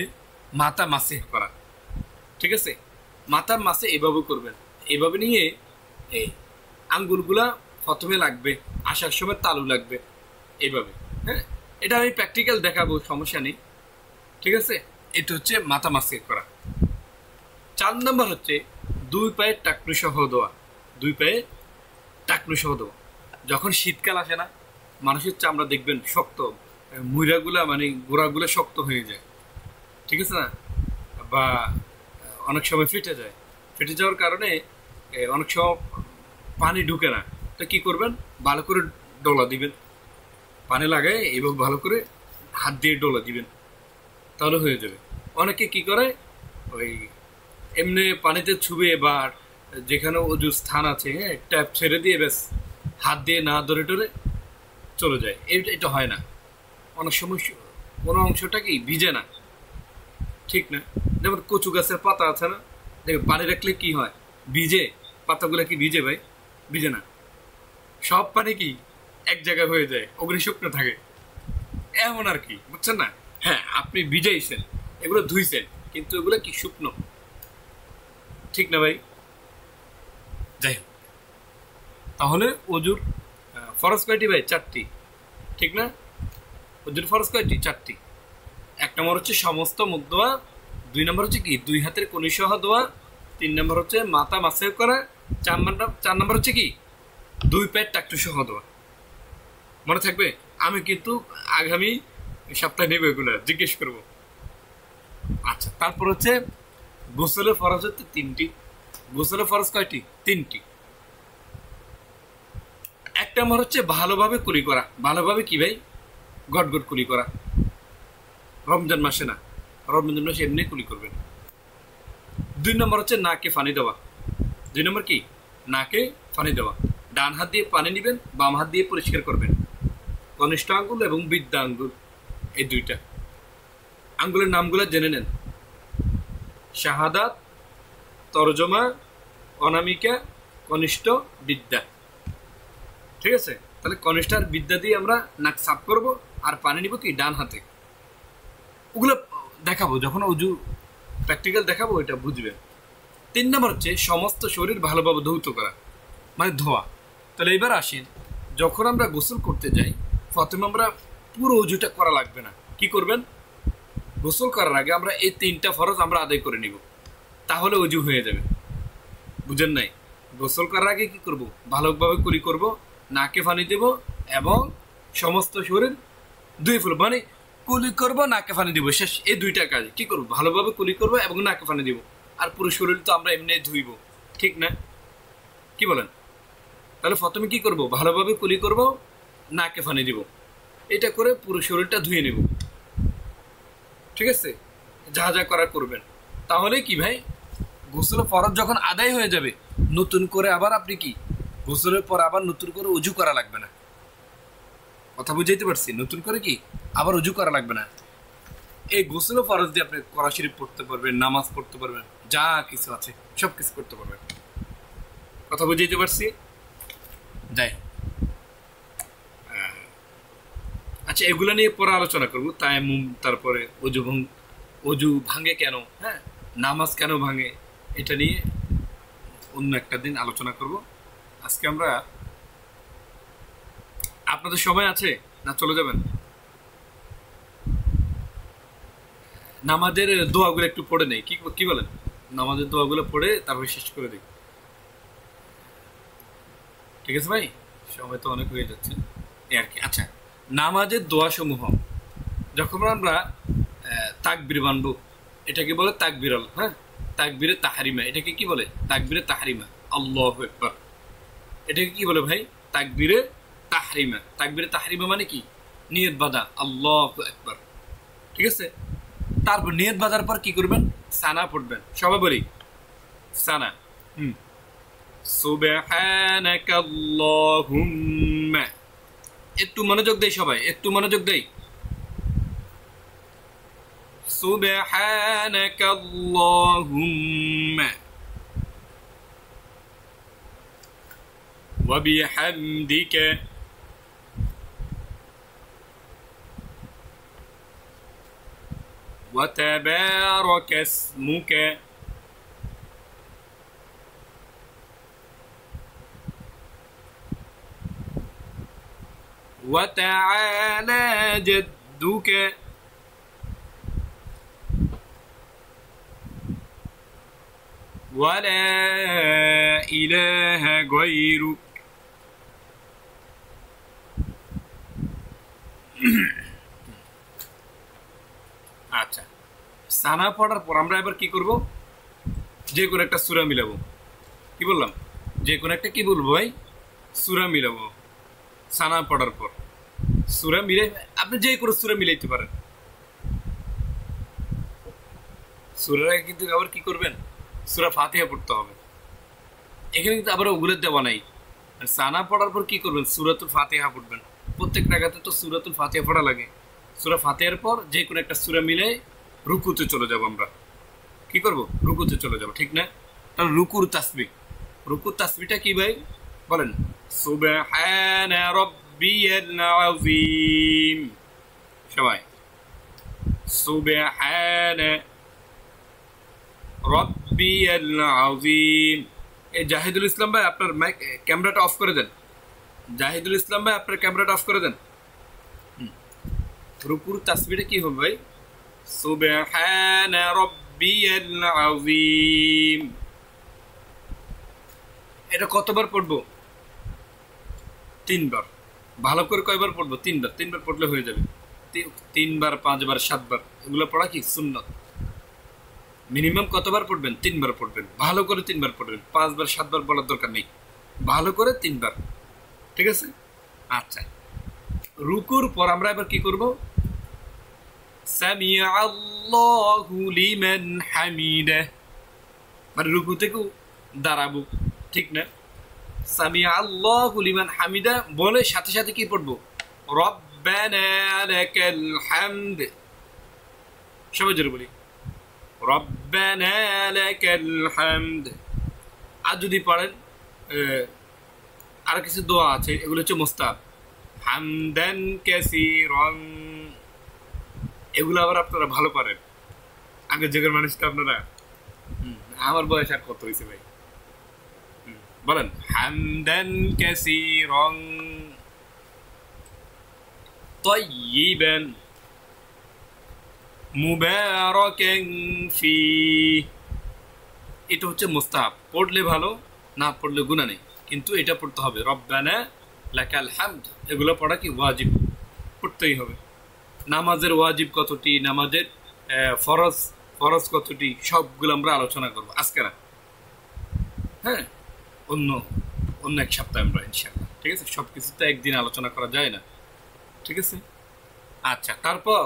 মাথা মাসিহ করা, ঠিক আছে? মাথার মাসে এভাবে করবেন, এভাবে নিয়ে এই আঙ্গুলগুলা প্রথমে লাগবে, আসার সময় তালু লাগবে, এইভাবে। হ্যাঁ, এটা আমি প্র্যাকটিক্যাল দেখাবো, সমস্যা নেই, ঠিক আছে? এটা হচ্ছে মাথা মাসিহ করা। 4 নম্বর হচ্ছে 2 পায়ে টাকনু সহ দেওয়া। 2 পায়ে টাকনু সহ দেওয়া। যখন শীতকাল আসে না, মানুষের চামড়া দেখবেন শক্ত, মুইরাগুলা মানে গোড়াগুলো শক্ত হয়ে যায়, ঠিক আছে না? বা অনেক সময় ফেটে যায়। ফেটে যাওয়ার কারণে অনেক সময় পানি ঢুকে না। তো কি করবেন? ভালো করে ডলা দিবেন, পানি লাগায় এইভাবে ভালো করে হাত দিয়ে ডলা দিবেন, তাহলে হয়ে যাবে। অনেকে কি করে ওই এমনি পানিতে ছুবে বা যেখানে অজু স্থান আছে, হ্যাঁ, ট্যাপ ছেড়ে দিয়ে ব্যাস হাত দিয়ে না ধরে টরে চলে যায়। এটা হয় না। অনেক সময় কোনো অংশটা কি ভিজে না, ঠিক না? যেমন কচু গাছের পাতা আছে না, দেখবেন পানি রাখলে কি হয়? ভিজে। পাতাগুলো কি ভিজে ভাই? ভিজে না। সব পানি কি এক জায়গায় হয়ে যায়, ওগুলি শুকনো থাকে, এমন আর কি, বুঝছেন না? হ্যাঁ, আপনি ভিজাইছেন, এগুলো ধুইছেন, কিন্তু এগুলো কি শুকনো, ঠিক না ভাই? যাই হোক, তাহলে অজুর ফরজ কয়টি ভাই? 4টি, ঠিক না? অজুর ফরজ কয়টি? 4টি। 1 নম্বর হচ্ছে সমস্ত মুখ ধোয়া। 2 নম্বর হচ্ছে কি? 2 হাতের কনুই সহ ধোয়া। 3 নম্বর হচ্ছে মাথা মাসেহ করা। 4 নম্বর হচ্ছে কি? 2 পায়ের টাকটু সহ ধোয়া। মনে থাকবে? আমি কিন্তু আগামী সপ্তাহে নেব, এগুলো জিজ্ঞেস করবো। আচ্ছা, তারপর হচ্ছে গোসলের ফরজ হচ্ছে 3টি। গোসলের ফরজ কয়টি? 3টি। 1 নম্বর হচ্ছে ভালোভাবে কুলি করা। ভালোভাবে কি ভাই? গটগট কুলি করা। রমজান মাসে না, রমজান মাসে এমনি কুলি করবেন। 2 নম্বর হচ্ছে নাকে পানি দেওয়া। 2 নম্বর কি? নাকে পানি দেওয়া। ডান হাত দিয়ে পানি নেবেন, বাম হাত দিয়ে পরিষ্কার করবেন। কনিষ্ঠ আঙ্গুল এবং বৃদ্ধা আঙ্গুল, এই 2টা আঙ্গুলের নামগুলো জেনে নেন। শাহাদাত, তরজমা, অনামিকা, কনিষ্ঠ, বিদ্যা, ঠিক আছে? তাহলে কনিষ্ঠ আর বিদ্যা দিয়ে আমরা নাক সাফ করবো, আর পানি নিব কি? ডান হাতে। ওগুলো দেখাবো যখন অজু প্র্যাকটিক্যাল দেখাবো, এটা বুঝবেন। 3 নম্বর হচ্ছে সমস্ত শরীর ভালোভাবে ধৌত করা, মানে ধোয়া। তাহলে এবার আসেন, যখন আমরা গোসল করতে যাই, প্রথমে আমরা পুরো অজুটা করা লাগবে না। কি করবেন? গোসল করার আগে আমরা এই 3টা ফরজ আমরা আদায় করে নিব, তাহলে অজু হয়ে যাবে। বুঝেন নাই? গোসল করার আগে কি করব? ভালোভাবে কুলি করব, নাকে পানি দেব এবং সমস্ত শরীর ধুয়ে ফেলবো। মানে কুলি করবো, নাকে পানি দিব, শেষ। এই 2টা কাজ কি করবো? ভালোভাবে কুলি করবো এবং নাকে পানি দিব। আর পুরো শরীর তো আমরা এমনি ধুইব, ঠিক না? কি বলেন? তাহলে প্রথমে কি করব? ভালোভাবে কুলি করব, নাকে পানি দিব, এটা করে পুরো শরীরটা ধুয়ে নেব, ঠিক আছে? যা যা করার করবেন। তাহলে কি ভাই? গোসলের ফরজ যখন আদায় হয়ে যাবে, নতুন করে আবার আপনি কি গোসলের পর আবার নতুন করে উজু করা লাগবে না। কথা বুঝাইতে পারছি? নতুন করে কি আবার উজু করা লাগবে না। এই গোসলের ফরজ দিয়ে আপনি কোরআন শরীফ পড়তে পারবেন, নামাজ পড়তে পারবেন, যা কিছু আছে সব কিছু করতে পারবেন। কথা বুঝাইতে পারছি? যাই হোক, আচ্ছা, এগুলো নিয়ে পরে আলোচনা করবো। তায়াম্মুম, তারপরে অজু ভাঙে কেন, হ্যাঁ, নামাজ কেন ভাঙে, এটা নিয়ে অন্য একটা দিন আলোচনা করব। আজকে আমরা, আপনাদের সময় আছে না চলে যাবেন? নামাজের দোয়াগুলো একটু পড়ে নেই, কি বলেন? নামাজের দোয়াগুলো পড়ে তারপরে শেষ করে দিই, ঠিক আছে ভাই? সময় তো অনেক হয়ে যাচ্ছে। এই আর কি। আচ্ছা, নামাজের দোয়া সমূহ যখন আমরা তাকবীর বানবো, এটাকে বলে তাকবীরল, হ্যাঁ, তাকবীরে তাহরিমা। এটাকে কি বলে? তাকবীরে তাহরিমা, আল্লাহু আকবার। এটাকে কি বলে ভাই? তাকবীরে তাহরিমা। তাকবীরে তাহরিমা মানে কি? নিয়ত বাঁধা, আল্লাহু আকবার, ঠিক আছে? তারপর নিয়ত বাঁধার পর কি করবেন? সানা পড়বেন। সবাই বলি সানা। সুবহানাকাল্লাহুম্মা। একটু মনোযোগ দেই সবাই, একটু মনোযোগ দেই। সুবহানাকাল্লাহুম্মা ওয়া বিহামদিকা ওয়া তাবারাকা ইসমুকা ওয়া তাআলা জাদ্দুকা ولا إله غيرك। আচ্ছা, সানা পড়ার পর আমরা এবার কি করব? যে কোনো একটা সূরা মিলাবো। কি বললাম? যে কোনো একটা কি বলবো ভাই? সূরা মিলাবো। সানা পড়ার পর সূরা মিলে, আপনি যে কোনো সূরা মিলাইতে পারেন। সূরার আগে কিন্তু আবার কি করবেন? সূরা ফাতিহা পড়তে হবে। এখানে কিন্তু আবার ওগুলোর দেওয়া নাই। সানা পড়ার পর কি করবেন? সূরাতুল ফাতিহা পড়বেন। প্রত্যেক রাকাতে তো সূরাতুল ফাতিহা পড়া লাগে। সূরা ফাতিহার পর যে কোনো একটা সূরা মিলে রুকুতে চলে যাব আমরা। কি করব? রুকুতে চলে যাব, ঠিক না? তাহলে রুকুর তাসবিহ, রুকুর তাসবিহটা কি ভাই বলেন? সুবহানা রাব্বিয়াল আযীম। সবাই সুবহানা রাব্বিয়াল আযীম। এই জাহিদুল ইসলাম ভাই আপনার ক্যামেরাটা অফ করে দেন। জাহিদুল ইসলাম ভাই আপনার ক্যামেরাটা অফ করে দেন। রুকুর তাসবিহটা কি হবে ভাই? সুবহানা রাব্বিয়াল আযীম। এটা কতবার পড়বো? 3 বার। ভালো করে কয়বার পড়বো? 3 বার। 3 বার পড়লে হয়ে যাবে। 3 বার, 5 বার, 7 বার, এগুলো পড়া কি সুন্নাত। মিনিমাম কতবার পড়বেন? 3 বার পড়বেন। ভালো করে 3 বার পড়বেন। 5 বার 7 বার বলার দরকার নেই, ভালো করে 3 বার, ঠিক আছে? আচ্ছা, রুকুর পর আমরা এবার কি করব? সামিআ আল্লাহু লিমান হামিদা, মানে রুকু থেকে দাঁড়াবো, ঠিক না? সামিআ আল্লাহু লিমান হামিদা বলে সাথে সাথে কি পড়বো? রব্বানা লাকাল হামদ। সবাই জোরে বলি রব্বানা লাকাল হামদ। আর যদি পারেন আর কিছু দোয়া আছে, এগুলো হচ্ছে মুস্তাহাব। হামদান কাসীরান, এগুলো আবার আপনারা ভালো পারেন। আগের যুগের মানুষ তো আপনারা। আমার বয়স আর কত হয়েছে ভাই? বলেন হামদান কাসীরান তাইয়িবান মুবারাকান ফি। এটা হচ্ছে মুস্তাহাব, পড়লে ভালো, না পড়লে গুনাহ নেই, কিন্তু এটা পড়তে হবে। রব্বানা লাকাল হামদ, এগুলো পড়া কি ওয়াজিব, পড়তেই হবে। নামাজের ওয়াজিব কতটি, নামাজের ফরজ ফরজ কতটি, সবগুলো আমরা আলোচনা করবো আজকে না, হ্যাঁ, অন্য অন্য এক সপ্তাহে আমরা ইনশাআল্লাহ, ঠিক আছে? সব কিছু তো একদিন আলোচনা করা যায় না, ঠিক আছে? আচ্ছা, তারপর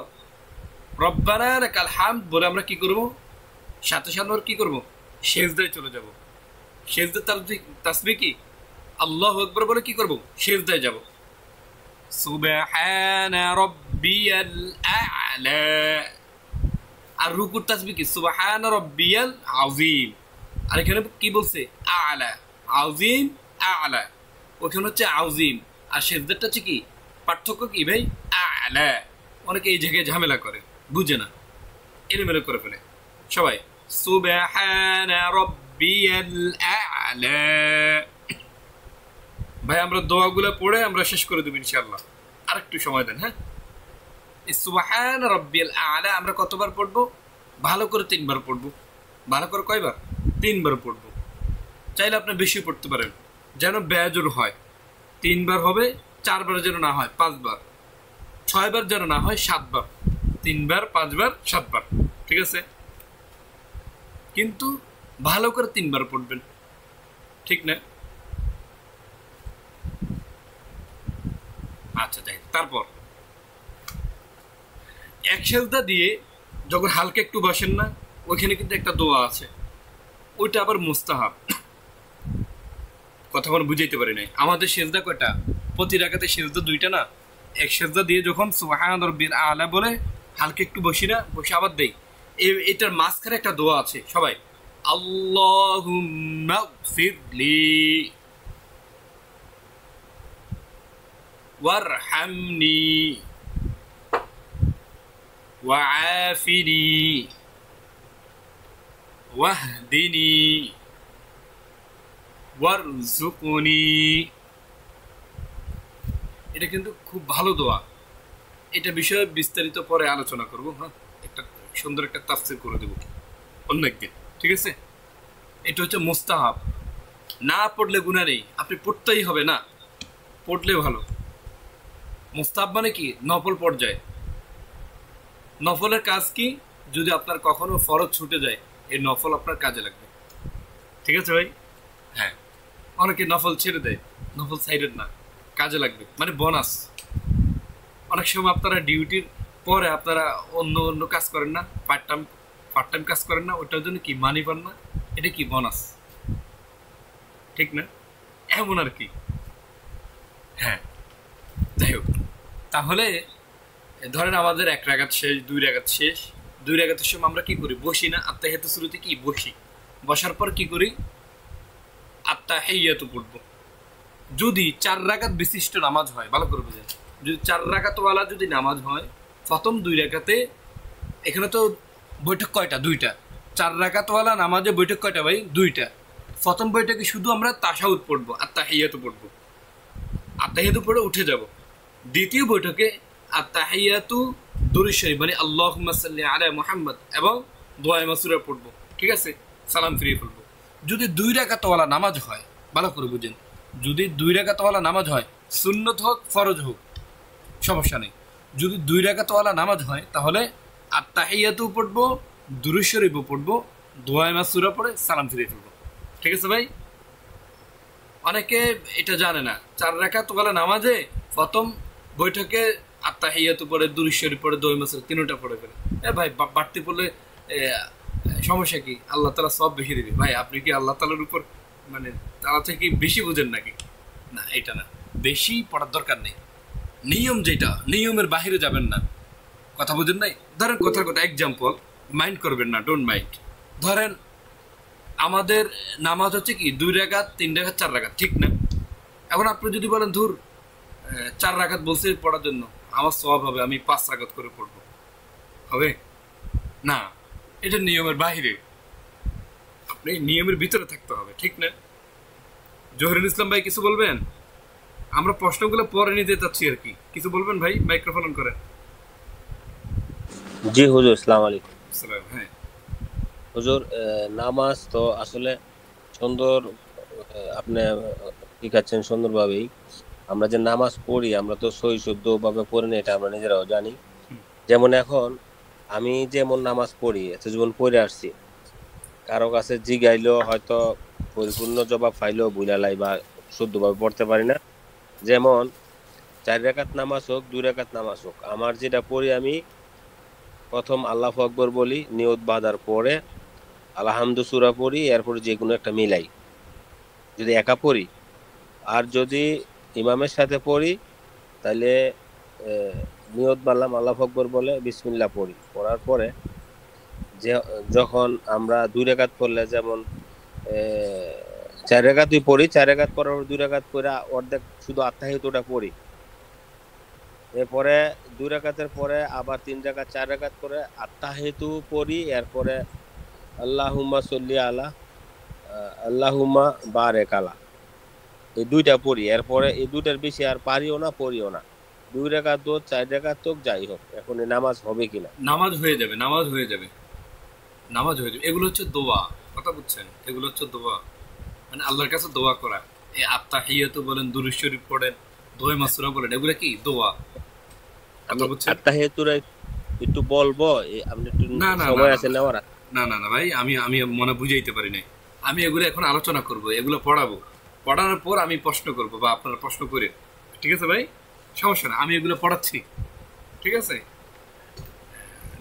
রব্বানা লাকাল হামদ বলে আমরা কি করব? সাথে সাথে কি করব? সেজদায় চলে যাব। সেজদার তাসবিহ কি? আল্লাহু আকবার বলে কি করব? সেজদায় যাব। সুবহানা রাব্বিয়াল আ'লা। আর রুকুর তাসবিহ কি? সুবহানা রাব্বিয়াল আযীম। আর এখানে কি বলছে? আ'লা, আযীম, আ'লা। ওখানে হচ্ছে আযীম, আর সেজদাটা হচ্ছে কি? পার্থক্য কি ভাই? আ'লা। অনেকে এই জায়গায় ঝামেলা করে, বুঝে না, এলোমেলো করে ফেলে। সবাই সুবহানা রাব্বিয়াল আ'লা। ভাই আমরা দোয়াগুলো পড়ে আমরা শেষ করে দেব ইনশাআল্লাহ, আরেকটু সময় দেন। হ্যাঁ, এই সুবহানা রাব্বিয়াল আ'লা আমরা কতবার পড়বো? ভালো করে 3 বার পড়বো। ভালো করে কয়বার? 3 বার পড়বো। চাইলে আপনি বেশি পড়তে পারেন, যেন বেজোর হয়। 3 বার হবে, 4 বার যেন না হয় 5 বার, 6 বার যেন না হয় 7 বার, 3 বার, 5 বার, 7 বার, ঠিক আছে? কিন্তু ভালো করে 3 বার পড়বেন, ঠিক না? আচ্ছা, যাই। তারপর এক সেজদা দিয়ে যখন হালকা একটু বসেন না, ওইখানে কিন্তু একটা দোয়া আছে, ওইটা আবার মুস্তাহাব। কথা বলে বুঝাইতে পারি নাই। আমাদের সেজদা কয়টা? প্রতি রাকাতে সেজদা 2টা না? এক সেজদা দিয়ে যখন সুবহান রাব্বিল আলা বলে হালকা একটু বসি না, বসে আবার দেই, এটার মাঝখানে একটা দোয়া আছে। সবাই আল্লাহুম্মা গফিরলি ওয়ারহামনি ওয়াআফিনি ওয়াহদিনি ওয়ারযুকনি। এটা কিন্তু খুব ভালো দোয়া। এটা বিষয়ে বিস্তারিত পরে আলোচনা করব। হ্যাঁ, একটা সুন্দর একটা তাফসীর করে দেব অন্য একদিন, ঠিক আছে? এটা হচ্ছে মুস্তাহাব, না পড়লে গুনাহ নেই, আপনি পড়তেই হবে, না পড়লে ভালো। মুস্তাহাব মানে কি? নফল পর্যায়ে। নফলের কাজ কি? যদি আপনার কখনো ফরজ ছুটে যায়, এই নফল আপনার কাজে লাগবে, ঠিক আছে ভাই? হ্যাঁ, অনেকে নফল ছেড়ে দেয়, নফল সাইডের না, কাজে লাগবে, মানে বোনাস। অনেক সময় আপনারা ডিউটির পরে আপনারা অন্য অন্য কাজ করেন না, পার্ট টাইম কাজ করেন না, ওটার জন্য কি মানি পান না, এটা কি বোনাস, ঠিক না? এমন আর কি। হ্যাঁ, যাই হোক, তাহলে ধরেন আমাদের 1 রাকাত শেষ, 2 রাকাত শেষ। 2 রাকাতের সময় আমরা কি করি? বসি না? আত্তাহিয়াতু শুরুতে কি বসি, বসার পর কি করি? আত্তাহিয়াতু পড়বো। যদি 4 রাকাত বিশিষ্ট নামাজ হয়, ভালো করে বুঝেন, যদি 4 রাকাতওয়ালা যদি নামাজ হয়, প্রথম 2 রাকাতে, এখানে তো বৈঠক কয়টা? 2টা। 4 রাকাতওয়ালা নামাজে বৈঠক কয়টা ভাই? 2টা। প্রথম বৈঠকে শুধু আমরা তাশাহুদ পড়বো, আত্তাহিয়াতু পড়বো, আত্তাহিয়াতু পড়ে উঠে যাব। দ্বিতীয় বৈঠকে আত্তাহিয়াতু দুরূদ শরীফ মানে আল্লাহুম্মা সাল্লি আলা মুহাম্মদ এবং দোয়া মাসুরা পড়বো, ঠিক আছে? সালাম ফিরিয়ে পড়বো। যদি 2 রাকাতওয়ালা নামাজ হয়, ভালো করে বুঝেন, যদি 2 রাকাতওয়ালা নামাজ হয়, সুন্নত হোক ফরজ হোক সমস্যা নেই, যদি 2 রাকাতওয়ালা নামাজ হয়, তাহলে আত্তাহিয়াতু পড়বো, দুরূদ শরীফও পড়বো, দোয়া মাসুরা পড়ে সালাম ফিরিয়ে ফেলবো, ঠিক আছে ভাই? অনেকে এটা জানে না, 4 রাকাতওয়ালা নামাজে প্রথম বৈঠকে আত্তাহিয়াতু পড়ে, দুরূদ শরীফ পড়ে, দোয়া মাসুরা তিনটা পড়ে ফেলে। ভাই বাড়তি পড়লে সমস্যা কি? আল্লাহ তাআলা সব বেশি দিবে। ভাই আপনি কি আল্লাহ তাআলার উপর মানে তারা থেকে বেশি বুঝেন নাকি? না, এটা না, বেশি পড়ার দরকার নেই। নিয়ম যেটা, নিয়মের বাহিরে যাবেন না, কথা বুঝেন নাই? ধরেন কথার কথা এক্সাম্পল, মাইন্ড করবেন না, ডোন্ট মাইন্ড। ধরেন আমাদের নামাজ হচ্ছে কি 2 রাকাত, 3 রাকাত, 4 রাকাত, ঠিক না? এখন আপনি যদি বলেন ধুর 4 রাকাত বলছে পড়ার জন্য, আমার সওয়াব হবে, আমি 5 রাকাত করে পড়বো, হবে না? এটা নিয়মের বাহিরে, আপনি নিয়মের ভিতরে থাকতে হবে, ঠিক না? জহিরুল ইসলাম ভাই কিছু বলবেন? আমরা প্রশ্নগুলো পরে নিতে চাচ্ছি আর কি, কিছু বলবেন ভাই? মাইক্রোফোন অন করেন। জি হুজুর, আসসালামু আলাইকুম। সালাম। হ্যাঁ, হুজুর, নামাজ তো আসলে সুন্দর, আপনি শিখাচ্ছেন সুন্দরভাবেই। আমরা যে নামাজ পড়ি, আমরা তো সহি শুদ্ধ ভাবে পড়ি না, এটা আমরা নিজেরাও জানি। যেমন এখন আমি যেমন নামাজ পড়ি, এত জীবন পড়ে আসছি, কারো কাছে জিগাইলেও হয়তো পরিপূর্ণ জবাব পাইলেও বুঝালাই বা শুদ্ধভাবে পড়তে পারি না। যেমন 4 রাকাত নামাজ হোক, 2 রাকাত নামাজ হোক, আমার যেটা পড়ি, আমি প্রথম আল্লাহু আকবার বলি, নিয়ত বাঁধার পরে আলহামদু সূরা পড়ি, এরপরে যে কোনো একটা মিলাই যদি একা পড়ি। আর যদি ইমামের সাথে পড়ি, তাহলে নিয়ত বাঁধলাম, আল্লাহু আকবার বলে বিসমিল্লাহ পড়ি। পড়ার পরে যে যখন আমরা 2 রাকাত পড়লে, যেমন 4 রাকাতই পড়ি, 4 রাকাত পড়ার পর 2 রাকাত পড়ে অর্ধেক শুধু আত্তাহিয়াতুটা পড়ি। এরপরে 2 রাকাতের পরে আবার 3 রাকাত, 4 রাকাত করে আত্তাহিয়াতু পড়ি। এরপরে আল্লাহুম্মা সাল্লি আলা, আল্লাহুম্মা বারেক আলা, এই 2টা পড়ি। এরপরে এই 2টার বেশি আর পারিও না, পড়িও না। 2 রাকাত হোক, 4 রাকাত হোক, যাই হোক, এখন এই নামাজ হবে কিনা? নামাজ হয়ে যাবে, নামাজ হয়ে যাবে, নামাজ হয়ে যাবে। এগুলো হচ্ছে দোয়া, কথা বুঝছেন? এগুলো হচ্ছে দোয়া, মানে আল্লাহর কাছে দোয়া করা। এই আত্তাহিয়াতু বলেন, দুরূদ শরীফ পড়েন, দোয়া মাসুরা বলেন, এগুলো কি দোয়া, কথা বুঝছেন? আত্তাহিয়াতুরা একটু বলবো, আপনি একটু না না না সময় না আছে নেওয়ার? না না না ভাই, আমি আমি মনে বুঝাইতে পারি নাই। আমি এগুলো এখন আলোচনা করব, এগুলো পড়াবো, পড়ানোর পর আমি প্রশ্ন করব বা আপনারা প্রশ্ন করে, ঠিক আছে ভাই? সমস্যা না, আমি এগুলো পড়াচ্ছি, ঠিক আছে?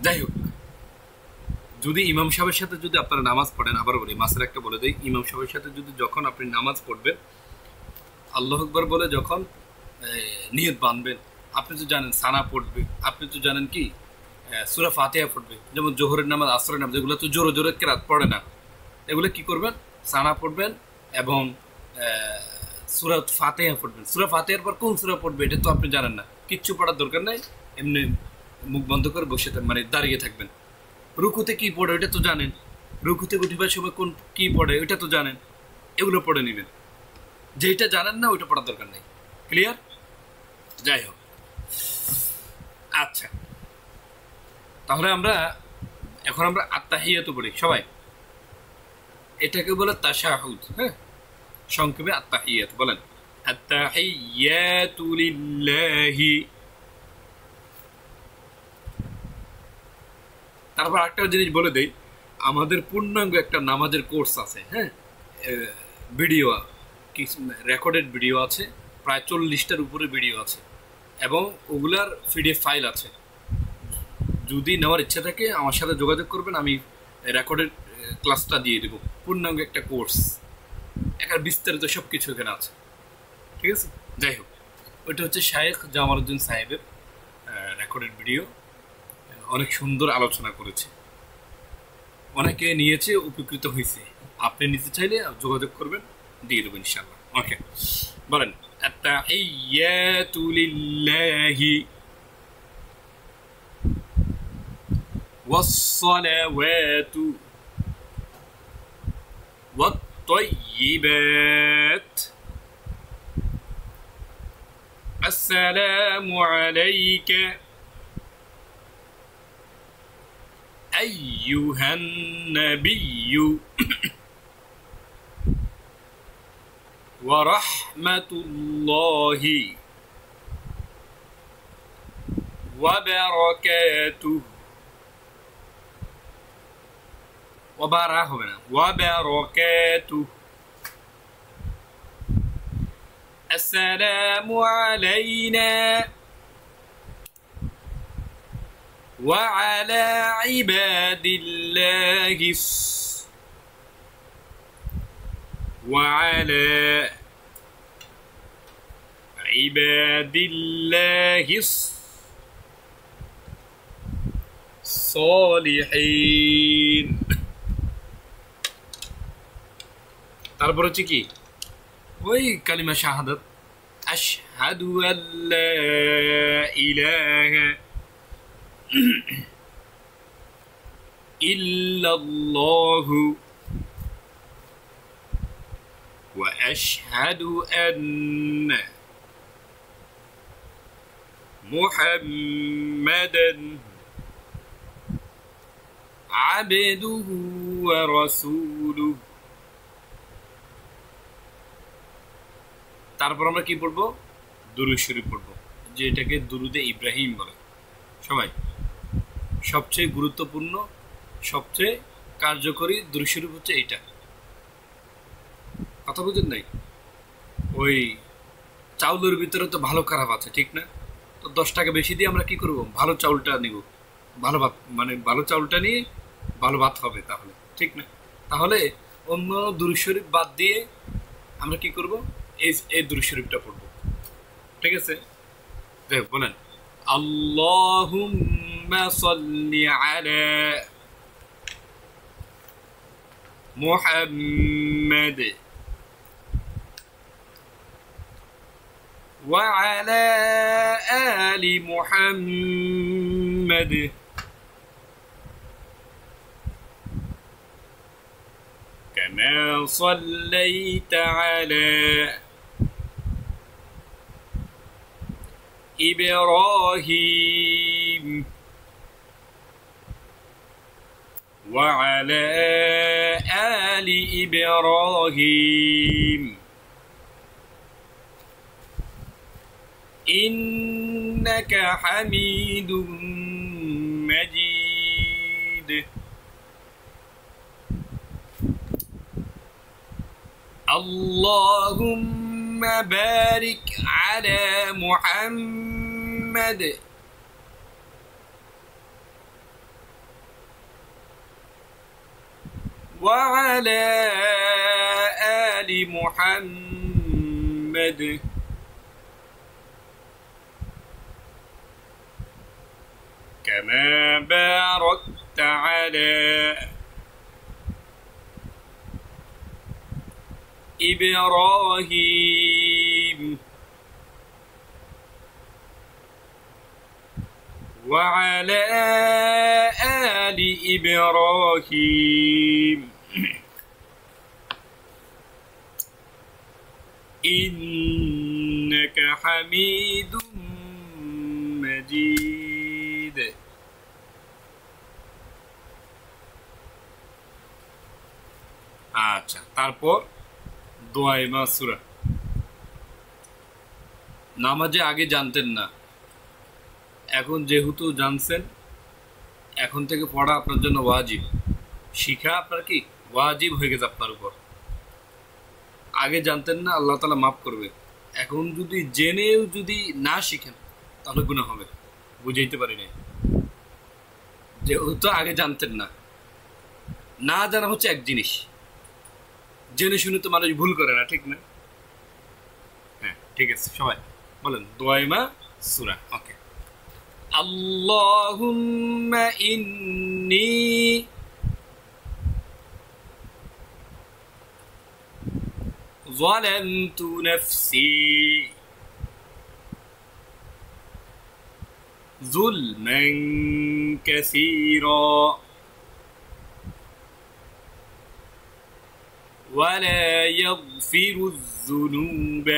যাই হোক, যদি ইমাম সাহেবের সাথে যদি আপনারা নামাজ পড়েন, আবার বলি মাসের একটা বলে দেই, ইমাম সাহেবের সাথে যদি যখন আপনি নামাজ পড়বেন, আল্লাহ আকবার বলে যখন নিয়ত বাঁধবেন, আপনি তো জানেন সানা পড়বে, আপনি তো জানেন কি সূরা ফাতিহা পড়বে, যেমন জোহরের নামাজ, আসরের নামাজ, এগুলো তো জোরে জোরে কেরাত পড়ে না, এগুলো কি করবেন? সানা পড়বেন এবং সূরা ফাতিহা পড়বেন। সূরা ফাতিহার পর কোন সূরা পড়বে এটা তো আপনি জানেন না, কিচ্ছু পড়ার দরকার নাই, এমনি মুখ বন্ধ করে বসে মানে দাঁড়িয়ে থাকবেন। রুকুতে কি পড়ে ওটা তো জানেন, রুকুতে উঠিবার সময় কোন কি পড়ে ওটা তো জানেন, এগুলো পড়ে নেবেন। যেটা জানেন না ওইটা পড়ার দরকার নেই। ক্লিয়ার? যাই হোক, আচ্ছা, তাহলে আমরা এখন আমরা আত্তাহিয়াত পড়ি সবাই, এটাকে বলে তাশাহুদ। হ্যাঁ, সংক্ষেপে আত্তাহিয়াত বলেন, আত্তাহিয়াতু লিল্লাহি। তারপর একটা জিনিস বলে দেই, আমাদের পূর্ণাঙ্গ একটা নামাজের কোর্স আছে। হ্যাঁ, ভিডিও, রেকর্ডেড ভিডিও আছে, প্রায় 40টার উপরে ভিডিও আছে এবং ওগুলার পিডিএফ ফাইল আছে। যদি নেওয়ার ইচ্ছা থাকে আমার সাথে যোগাযোগ করবেন, আমি রেকর্ডেড ক্লাসটা দিয়ে দেবো, পূর্ণাঙ্গ একটা কোর্স, একটা বিস্তারিত সব কিছু এখানে আছে, ঠিক আছে? যাই হোক, ওইটা হচ্ছে শায়েখ জামালউদ্দিন সাহেবের রেকর্ডেড ভিডিও, অনেক সুন্দর আলোচনা করেছে, অনেকে নিয়েছে, উপকৃত হয়েছে। আপনি নিতে চাইলে যোগাযোগ করবেন, দিয়ে দেবো ইনশাআল্লাহ। ওকে, বলেন আত্তাহিয়াতু লিল্লাহি ওয়াস-সালাওয়াতু ওয়াত-তাইয়্যিবাত আসসালামু আলাইকা আইয়ুহান নাবিয়্যু ওয়া রাহমাতুল্লাহি ওয়া বারাকাতুহু। ওয়াবারা হবে না, ওয়াবারাকাতুহু। আসসালামু আলাইনা ওয়া আলা ইবাদিল্লাহিস ওয়া আলা ইবাদিল্লাহিস সালিহিন। তারপর হচ্ছে কি, ওই কালিমা শাহাদাত, আশহাদু আল্লা ইলাহা ইল্লাল্লাহু ওয়া আশহাদু আন্না মুহাম্মাদান আবদুহু ওয়া রাসূলুহু। তারপর আমরা কি পড়বো? দুরূদ শরীফ পড়বো, যেটাকে দুরুদে ইব্রাহিম বলে। সবাই, সবচেয়ে গুরুত্বপূর্ণ, সবচেয়ে কার্যকরী দুরূদ শরীফ হচ্ছে এইটা। কথা বুঝেন নাই? ওই চাউলের ভিতরে তো ভালো খারাপ আছে, ঠিক না? তো 10 টাকা বেশি দিয়ে আমরা কি করব? ভালো চাউলটা নিব, ভালো ভাত, মানে ভালো চাউলটা নিয়ে ভালো ভাত হবে, তাহলে ঠিক না? তাহলে অন্য দুরূদ শরীফ বাদ দিয়ে আমরা কি করব? এই দুরূদ শরীফটা পড়ব, ঠিক আছে? দেখ, বলেন আল্লাহুম্মা সাল্লি আলা মুহাম্মাদ ওয়া আলা আলি মুহাম্মাদ কামা সাল্লাইতা আলা إبراهيم وعلى آل إبراهيم إنك حميد مجيد اللهم بارك على محمد وعلى آل محمد كما باركت على إبراهيم وعلى آل إبراهيم إنك حميد مجيد আচ্ছা তারপর দোয়ায়ে মাসুরা নামাজে আগে জানতেন না এখন যেহেতু জানছেন এখন থেকে পড়া আপনার জন্য ওয়াজিব শিখা আপনার কি ওয়াজিব হয়ে গেছে আপনার উপর আগে জানতেন না আল্লাহ তাআলা মাফ করবে এখন যদি জেনেও যদি না শিখেন তাহলে গুনাহ হবে বুঝাইতে পারি না যেহেতু আগে জানতেন না না জানা হচ্ছে এক জিনিস জেনে শুনে তো মানুষ ভুল করে না ঠিক না হ্যাঁ ঠিক আছে সবাই বলেন দোয়ায়ে মাসুরা ওকে আল্লাহুম্মা ইন্নী ظلمت نفسي ظلما كثيرا ولا يغفر الذنوب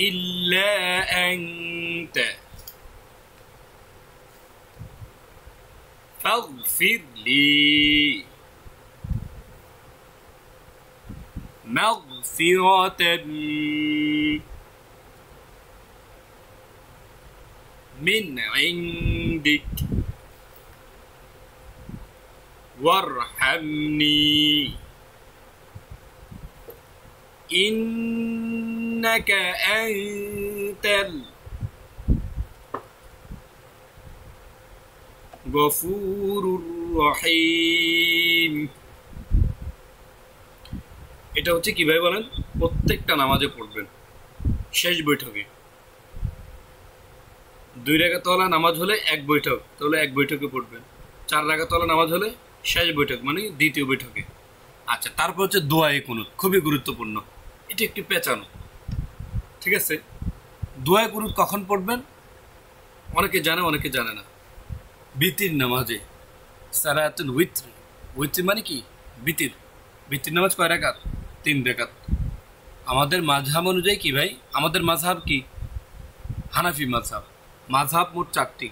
إلا أنت فاغفر لي مغفرة من عندك وارحمني إنك أنت الغفور الرحيم এটা হচ্ছে কিভাবে বলেন প্রত্যেকটা নামাজে পড়বেন শেষ বৈঠকে 2 রাকাত ওয়ালা নামাজ হলে এক বৈঠক তাহলে এক বৈঠকে পড়বেন 4 রাকাত ওয়ালা নামাজ হলে শেষ বৈঠক মানে দ্বিতীয় বৈঠকে আচ্ছা তারপর হচ্ছে দোয়ায়ে কুনুত খুবই গুরুত্বপূর্ণ এটা একটু পেঁচানো ঠিক আছে দোয়ায়ে কুনুত কখন পড়বেন অনেকে জানে অনেকে জানে না বিতির নামাজে সালাতুল উইত্র উইত্র মানে কি বিতির বিতির নামাজ কয় রাকাত 3 রাকাত আমাদের মাযহাব অনুযায়ী কি ভাই আমাদের মাযহাব কি হানাফি মাযহাব মাযহাব মোট 4টি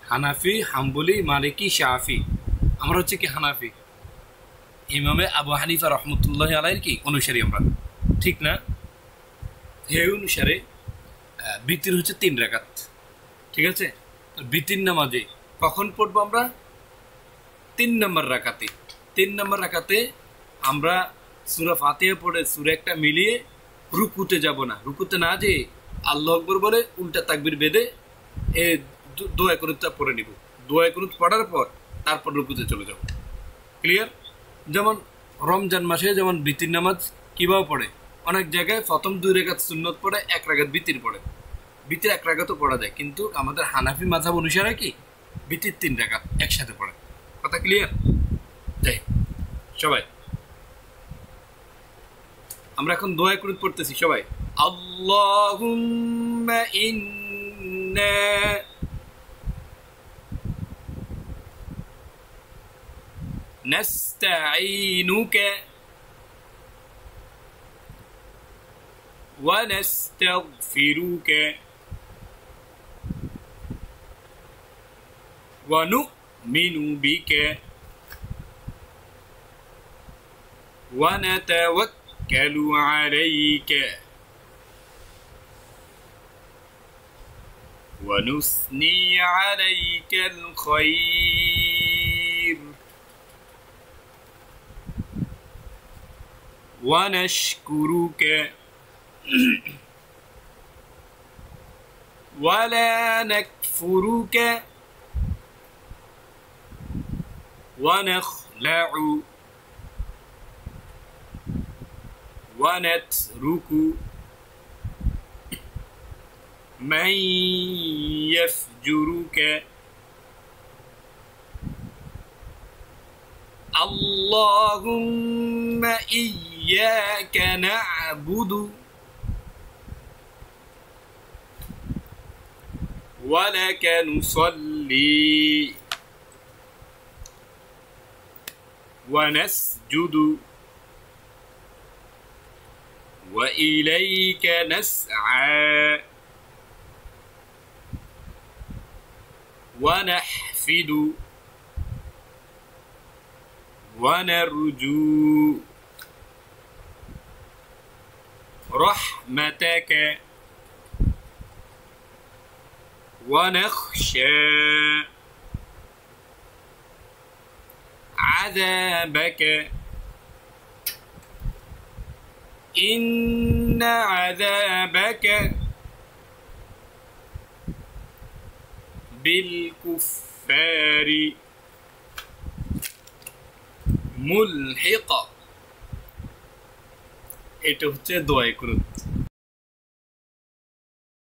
হানাফি হাম্বলি মালিকি শাফি আমরা হচ্ছে কি হানাফি ইমামে আবু হানিফা রাহমাতুল্লাহি আলাইহির কি অনুসারী আমরা ঠিক না এই অনুসারে বিতির হচ্ছে 3 রাকাত ঠিক আছে তো বিতির নামাজে কখন পড়বো আমরা 3 নম্বর রাকাতে 3 নম্বর রাকাতে আমরা সূরা ফাতিহা পড়ে সূরা একটা মিলিয়ে রুকুতে যাব না রুকুতে না যে আল্লাহু আকবার বলে উল্টা তাকবীর বেঁধে এই দোয়া কুনুতটা পড়ে নিব দোয়া কুনুত পড়ার পর তারপর রুকুতে চলে যাব ক্লিয়ার যেমন রমজান মাসে যেমন বিতির নামাজ কিভাবে পড়ে অনেক জায়গায় প্রথম 2 রাকাত সুন্নত পড়ে 1 রাকাত বিতির পড়ে বিতির 1 রাকাতও পড়া যায় কিন্তু আমাদের হানাফি মাযহাব অনুসারে কি বিতির 3 রাকাত একসাথে পড়ে কথা ক্লিয়ার যাই সবাই আমরা এখন দোয়া কুনুত পড়তেছি সবাই আল্লাহুম্মা ইন্না নাস্তাঈনুকা ওয়া নাস্তাগফিরুকা ওয়া নু'মিনু বিকা ওয়া নাতাওয়াক্কালু عليك ونثني عليك الخير ونشكرك ولا نكفرك ونخلع ونترك من يفجرك اللهم إياك نعبد ولك نصلي ونسجد وإليك نسعى ونحفد ونرجو رحمتك ونخشى عذابك إن عذابك بالكفار মুলহিকা। এটা হচ্ছে দোয়ায়ে কুনুত।